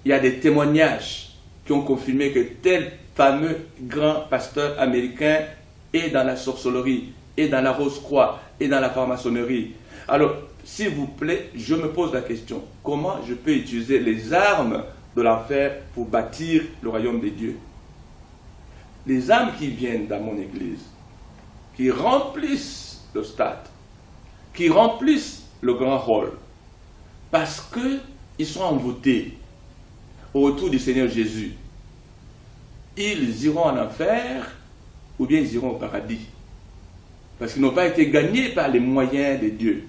Il y a des témoignages qui ont confirmé que tel fameux grand pasteur américain est dans la sorcellerie, est dans la rose-croix, est dans la franc-maçonnerie. Alors, s'il vous plaît, je me pose la question, comment je peux utiliser les armes de l'enfer pour bâtir le royaume de Dieu? Les âmes qui viennent dans mon église, qui remplissent le stade, qui remplissent le grand hall, parce qu'ils sont envoûtés au retour du Seigneur Jésus. Ils iront en enfer ou bien ils iront au paradis. Parce qu'ils n'ont pas été gagnés par les moyens de Dieu.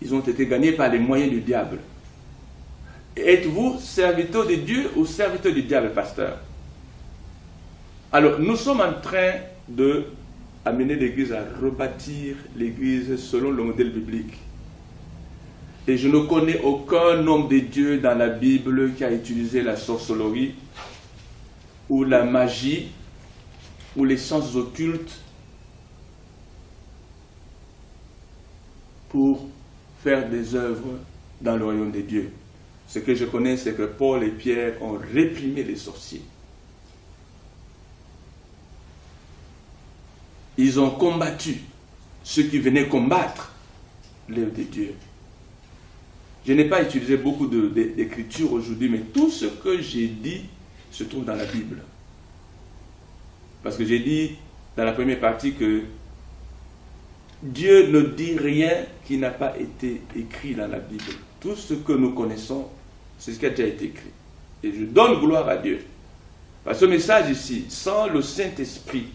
Ils ont été gagnés par les moyens du diable. Êtes-vous serviteur de Dieu ou serviteur du diable, pasteur? Alors, nous sommes en train d'amener l'Église à rebâtir l'Église selon le modèle biblique. Et je ne connais aucun homme de Dieu dans la Bible qui a utilisé la sorcellerie ou la magie ou les sciences occultes pour faire des œuvres dans le royaume de Dieu. Ce que je connais, c'est que Paul et Pierre ont réprimé les sorciers. Ils ont combattu ceux qui venaient combattre l'œuvre de Dieu. Je n'ai pas utilisé beaucoup d'écriture aujourd'hui, mais tout ce que j'ai dit se trouve dans la Bible. Parce que j'ai dit dans la première partie que Dieu ne dit rien qui n'a pas été écrit dans la Bible. Tout ce que nous connaissons, c'est ce qui a déjà été écrit. Et je donne gloire à Dieu. Parce que ce message ici, sans le Saint-Esprit,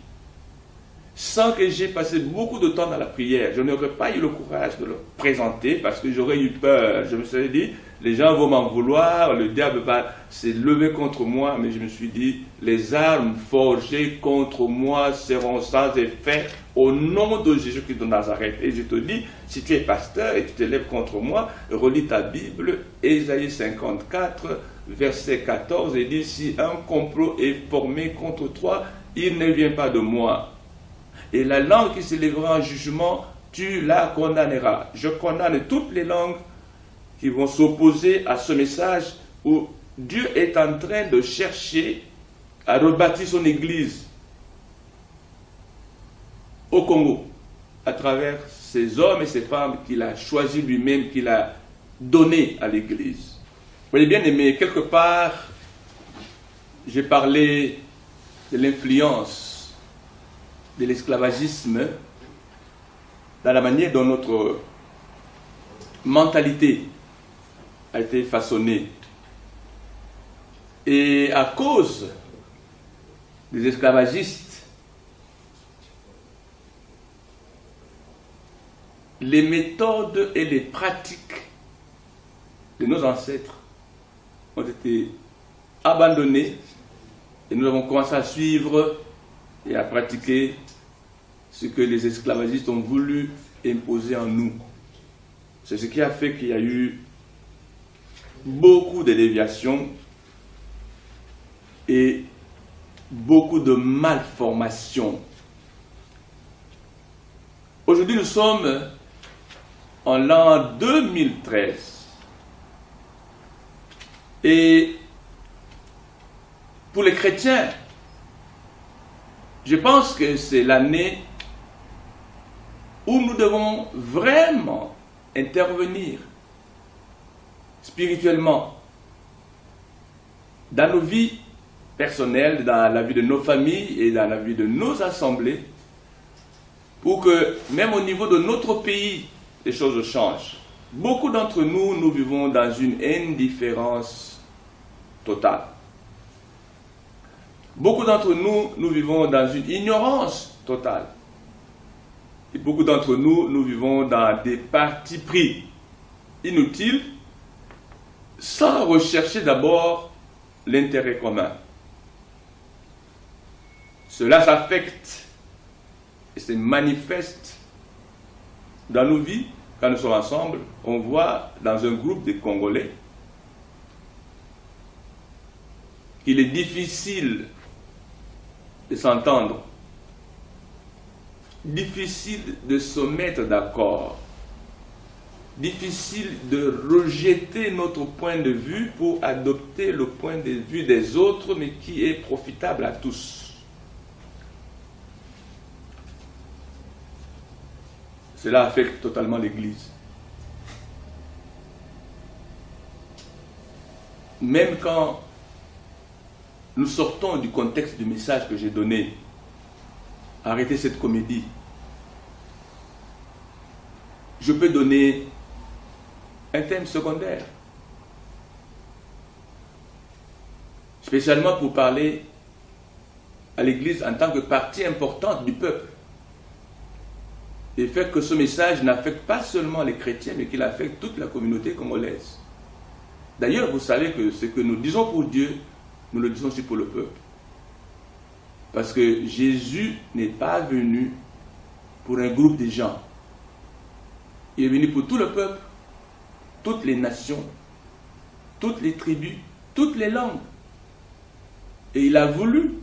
sans que j'ai passé beaucoup de temps dans la prière. Je n'aurais pas eu le courage de le présenter parce que j'aurais eu peur. Je me serais dit, les gens vont m'en vouloir, le diable va se lever contre moi, mais je me suis dit, les armes forgées contre moi seront sans effet au nom de Jésus-Christ de Nazareth. Et je te dis, si tu es pasteur et tu te lèves contre moi, relis ta Bible, Ésaïe 54, verset 14, et dit, si un complot est formé contre toi, il ne vient pas de moi. Et la langue qui s'élèvera en jugement, tu la condamneras. Je condamne toutes les langues qui vont s'opposer à ce message où Dieu est en train de chercher à rebâtir son Église au Congo, à travers ces hommes et ces femmes qu'il a choisis lui-même, qu'il a donnés à l'Église. Vous voyez bien aimé, quelque part, j'ai parlé de l'influence de l'esclavagisme dans la manière dont notre mentalité a été façonnée. Et à cause des esclavagistes, les méthodes et les pratiques de nos ancêtres ont été abandonnées et nous avons commencé à suivre et à pratiquer ce que les esclavagistes ont voulu imposer en nous. C'est ce qui a fait qu'il y a eu beaucoup de déviations et beaucoup de malformations. Aujourd'hui, nous sommes en l'an 2013 et pour les chrétiens, je pense que c'est l'année où nous devons vraiment intervenir spirituellement dans nos vies personnelles, dans la vie de nos familles et dans la vie de nos assemblées, pour que même au niveau de notre pays, les choses changent. Beaucoup d'entre nous, nous vivons dans une indifférence totale. Beaucoup d'entre nous, nous vivons dans une ignorance totale. Et beaucoup d'entre nous, nous vivons dans des partis pris inutiles, sans rechercher d'abord l'intérêt commun. Cela s'affecte et se manifeste dans nos vies. Quand nous sommes ensemble, on voit dans un groupe de Congolais qu'il est difficile de s'entendre, difficile de se mettre d'accord, difficile de rejeter notre point de vue pour adopter le point de vue des autres, mais qui est profitable à tous. Cela affecte totalement l'Église. Même quand nous sortons du contexte du message que j'ai donné, arrêtez cette comédie. Je peux donner un thème secondaire, spécialement pour parler à l'Église en tant que partie importante du peuple, et faire que ce message n'affecte pas seulement les chrétiens, mais qu'il affecte toute la communauté congolaise. D'ailleurs, vous savez que ce que nous disons pour Dieu, nous le disons aussi pour le peuple. Parce que Jésus n'est pas venu pour un groupe de gens. Il est venu pour tout le peuple, toutes les nations, toutes les tribus, toutes les langues. Et il a voulu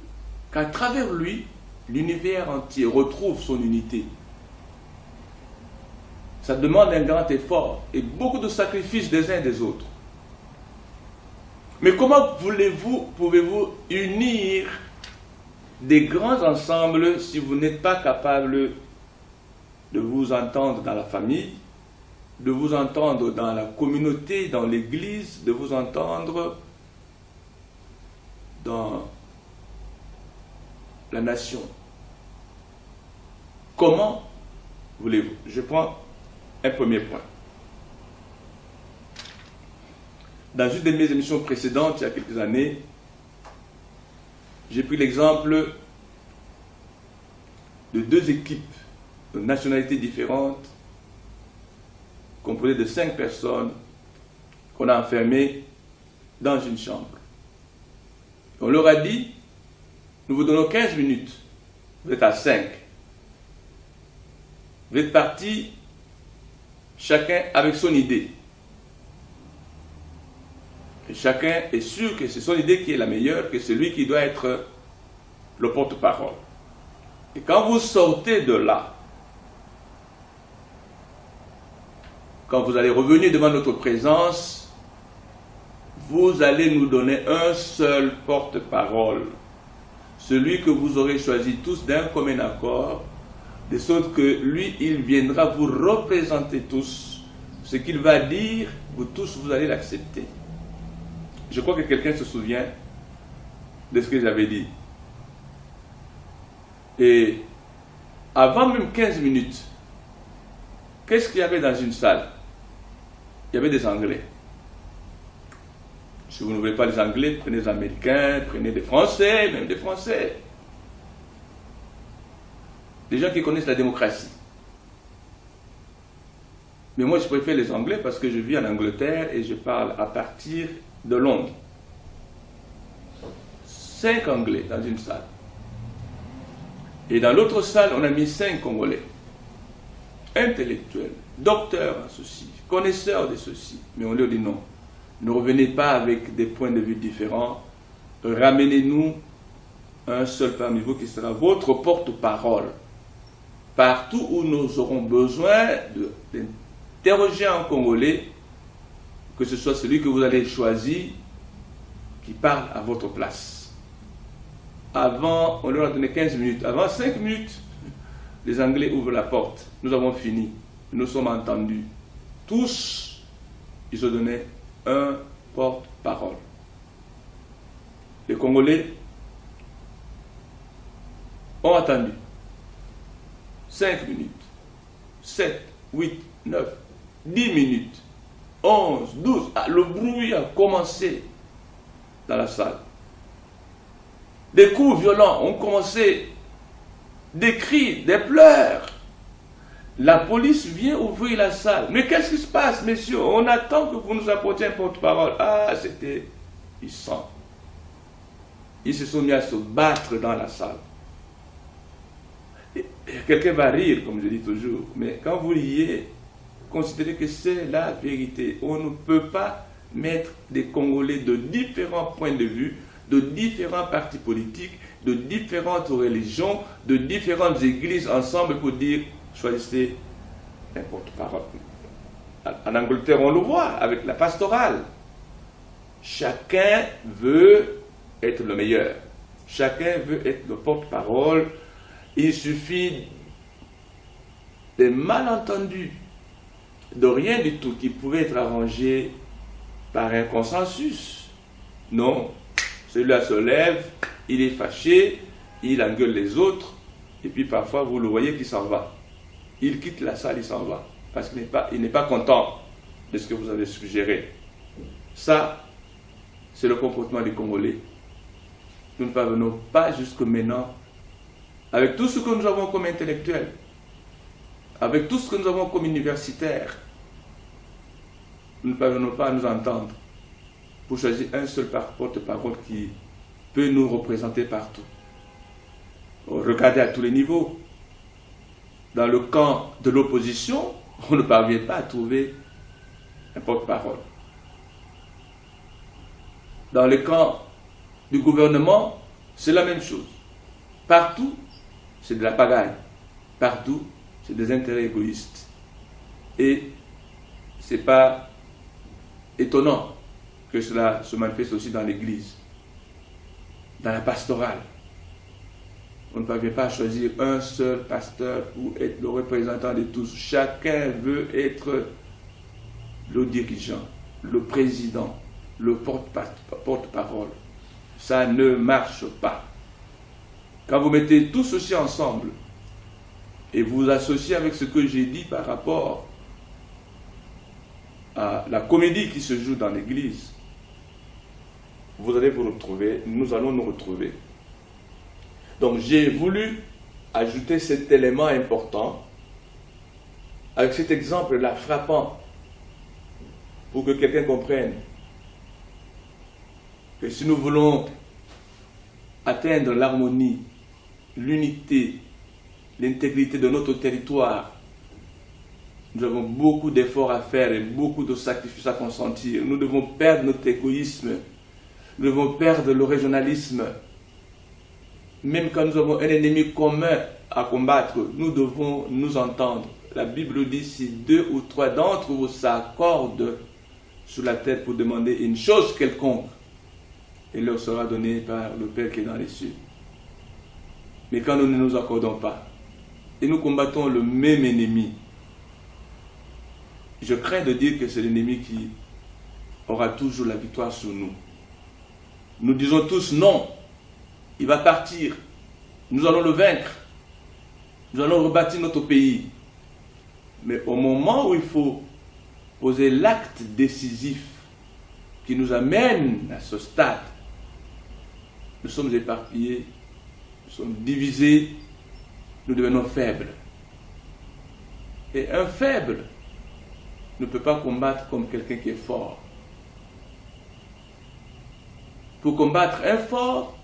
qu'à travers lui, l'univers entier retrouve son unité. Ça demande un grand effort et beaucoup de sacrifices des uns et des autres. Mais comment pouvez-vous unir des grands ensembles si vous n'êtes pas capable de vous entendre dans la famille, de vous entendre dans la communauté, dans l'église, de vous entendre dans la nation? Comment voulez-vous? Je prends un premier point. Dans une de mes émissions précédentes, il y a quelques années, j'ai pris l'exemple de 2 équipes de nationalités différentes, composées de 5 personnes qu'on a enfermées dans une chambre. On leur a dit, nous vous donnons 15 minutes, vous êtes à 5. Vous êtes partis, chacun avec son idée. Et chacun est sûr que c'est son idée qui est la meilleure, que c'est lui qui doit être le porte-parole. Et quand vous sortez de là, quand vous allez revenir devant notre présence, vous allez nous donner un seul porte-parole, celui que vous aurez choisi tous d'un commun accord, de sorte que lui, il viendra vous représenter tous. Ce qu'il va dire, vous tous, vous allez l'accepter. Je crois que quelqu'un se souvient de ce que j'avais dit. Et avant même 15 minutes, qu'est-ce qu'il y avait dans une salle? Il y avait des Anglais. Si vous ne voulez pas les Anglais, prenez des Américains, prenez des Français, même des Français. Des gens qui connaissent la démocratie. Mais moi, je préfère les Anglais parce que je vis en Angleterre et je parle à partir de Londres. 5 Anglais dans une salle. Et dans l'autre salle, on a mis 5 Congolais. Intellectuels, docteurs en ceci, connaisseurs de ceci. Mais on leur dit non. Ne revenez pas avec des points de vue différents. Ramenez-nous un seul parmi vous qui sera votre porte-parole. Partout où nous aurons besoin d'interroger un Congolais, que ce soit celui que vous allez choisir, qui parle à votre place. Avant, on leur a donné 15 minutes. Avant 5 minutes, les Anglais ouvrent la porte. Nous avons fini. Nous sommes entendus. Tous, ils ont donné un porte-parole. Les Congolais ont attendu 5 minutes, 7, 8, 9, 10 minutes, 11, 12. Le bruit a commencé dans la salle. Des coups violents ont commencé, des cris, des pleurs. La police vient ouvrir la salle. Mais qu'est-ce qui se passe, messieurs? On attend que vous nous apportiez un porte-parole. Ah, c'était puissant. Ils se sont mis à se battre dans la salle. Quelqu'un va rire, comme je dis toujours, mais quand vous liez, considérez que c'est la vérité. On ne peut pas mettre des Congolais de différents points de vue, de différents partis politiques, de différentes religions, de différentes églises ensemble pour dire choisissez un porte-parole. En Angleterre, on le voit avec la pastorale. Chacun veut être le meilleur. Chacun veut être le porte-parole. Il suffit des malentendus, de rien du tout qui pouvait être arrangé par un consensus. Non, celui-là se lève, il est fâché, il engueule les autres, et puis parfois vous le voyez qu'il s'en va. Il quitte la salle, il s'en va, parce qu'il n'est pas content de ce que vous avez suggéré. Ça, c'est le comportement des Congolais. Nous ne parvenons pas jusque maintenant, avec tout ce que nous avons comme intellectuels, avec tout ce que nous avons comme universitaires, nous ne parvenons pas à nous entendre pour choisir un seul porte-parole qui peut nous représenter partout. Regardez à tous les niveaux. Dans le camp de l'opposition, on ne parvient pas à trouver un porte-parole. Dans le camp du gouvernement, c'est la même chose. Partout, c'est de la pagaille. Partout, c'est des intérêts égoïstes. Et ce n'est pas étonnant que cela se manifeste aussi dans l'Église, dans la pastorale. On ne parvient pas à choisir un seul pasteur pour être le représentant de tous. Chacun veut être le dirigeant, le président, le porte-parole. Ça ne marche pas. Quand vous mettez tout ceci ensemble et vous associez avec ce que j'ai dit par rapport à la comédie qui se joue dans l'Église, vous allez vous retrouver, nous allons nous retrouver. Donc j'ai voulu ajouter cet élément important avec cet exemple-là frappant pour que quelqu'un comprenne que si nous voulons atteindre l'harmonie, l'unité, l'intégrité de notre territoire, nous avons beaucoup d'efforts à faire et beaucoup de sacrifices à consentir. Nous devons perdre notre égoïsme, nous devons perdre le régionalisme. Même quand nous avons un ennemi commun à combattre, nous devons nous entendre. La Bible dit, si 2 ou 3 d'entre vous s'accordent sur la terre pour demander une chose quelconque, elle leur sera donnée par le Père qui est dans les cieux. Mais quand nous ne nous accordons pas, et nous combattons le même ennemi, je crains de dire que c'est l'ennemi qui aura toujours la victoire sur nous. Nous disons tous non, il va partir, nous allons le vaincre, nous allons rebâtir notre pays. Mais au moment où il faut poser l'acte décisif qui nous amène à ce stade, nous sommes éparpillés, nous sommes divisés, nous devenons faibles. Et un faible ne peut pas combattre comme quelqu'un qui est fort. Pour combattre un fort,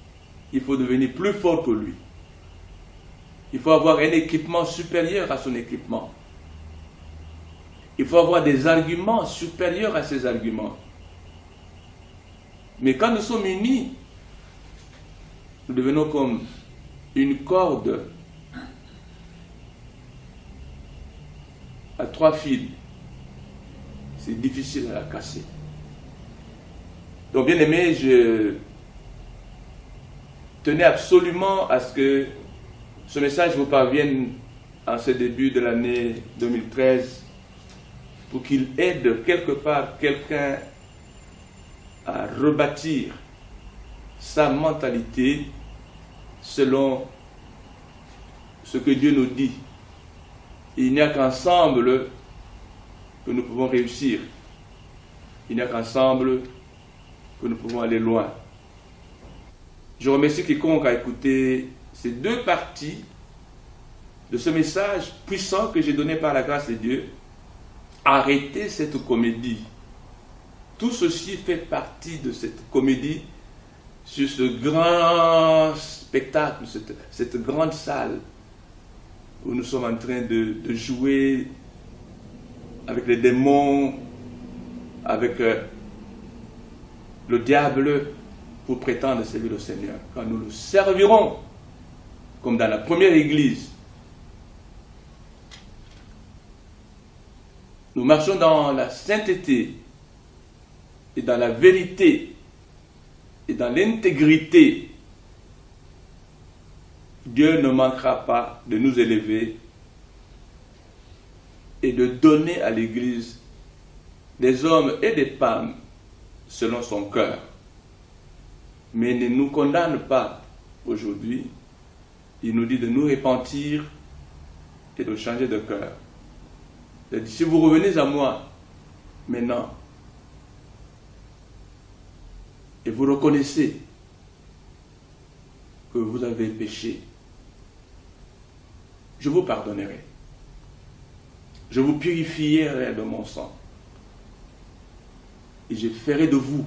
il faut devenir plus fort que lui. Il faut avoir un équipement supérieur à son équipement. Il faut avoir des arguments supérieurs à ses arguments. Mais quand nous sommes unis, nous devenons comme une corde à 3 fils. C'est difficile à la casser. Donc, bien aimé, je tenais absolument à ce que ce message vous parvienne en ce début de l'année 2013 pour qu'il aide quelque part quelqu'un à rebâtir sa mentalité selon ce que Dieu nous dit. Il n'y a qu'ensemble que nous pouvons réussir. Il n'y a qu'ensemble que nous pouvons aller loin. Je remercie quiconque a écouté ces 2 parties de ce message puissant que j'ai donné par la grâce de Dieu. Arrêtez cette comédie. Tout ceci fait partie de cette comédie sur ce grand spectacle, cette grande salle où nous sommes en train de jouer avec les démons, avec le diable pour prétendre servir le Seigneur. Quand nous le servirons, comme dans la première église, nous marchons dans la sainteté et dans la vérité et dans l'intégrité. Dieu ne manquera pas de nous élever et de donner à l'Église des hommes et des femmes selon son cœur. Mais il ne nous condamne pas aujourd'hui. Il nous dit de nous repentir et de changer de cœur. Il dit, si vous revenez à moi maintenant et vous reconnaissez que vous avez péché, je vous pardonnerai. Je vous purifierai de mon sang. Et je ferai de vous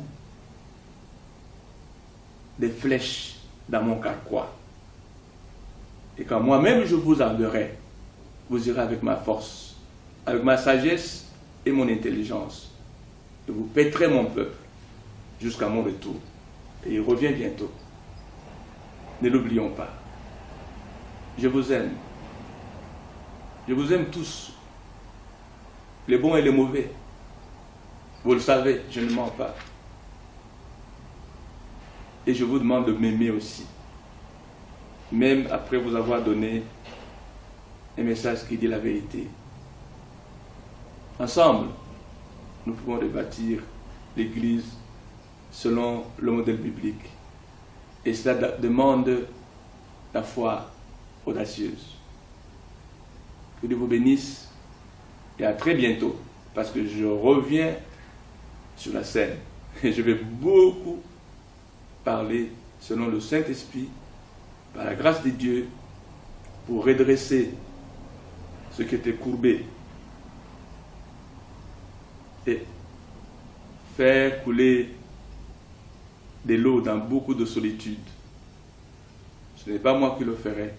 des flèches dans mon carquois. Et quand moi-même je vous enverrai, vous irez avec ma force, avec ma sagesse et mon intelligence. Et vous paîtrez mon peuple jusqu'à mon retour. Et il revient bientôt. Ne l'oublions pas. Je vous aime. Je vous aime tous. Les bons et les mauvais. Vous le savez, je ne mens pas. Et je vous demande de m'aimer aussi. Même après vous avoir donné un message qui dit la vérité. Ensemble, nous pouvons rebâtir l'Église selon le modèle biblique. Et cela demande la foi audacieuse. Que Dieu vous bénisse et à très bientôt, parce que je reviens sur la scène et je vais beaucoup parler selon le Saint-Esprit, par la grâce de Dieu, pour redresser ce qui était courbé et faire couler de l'eau dans beaucoup de solitude. Ce n'est pas moi qui le ferai.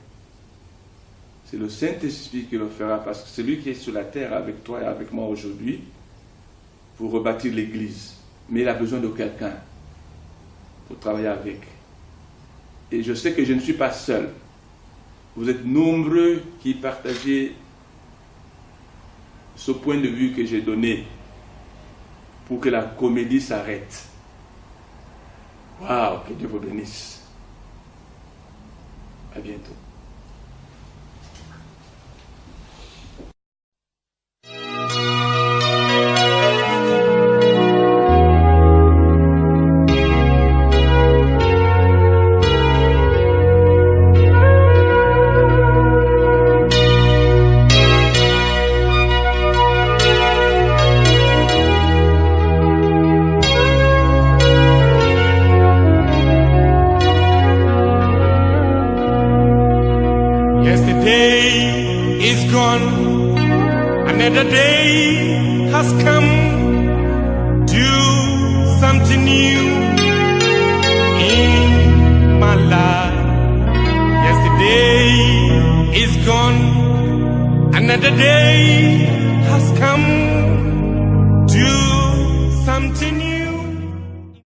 C'est le Saint-Esprit qui le fera, parce que c'est lui qui est sur la terre avec toi et avec moi aujourd'hui pour rebâtir l'Église. Mais il a besoin de quelqu'un pour travailler avec. Et je sais que je ne suis pas seul. Vous êtes nombreux qui partagez ce point de vue que j'ai donné pour que la comédie s'arrête. Waouh, que Dieu vous bénisse. À bientôt. Yesterday is gone, another day has come. Do something new in my life. Yesterday is gone, another day has come. Do something new.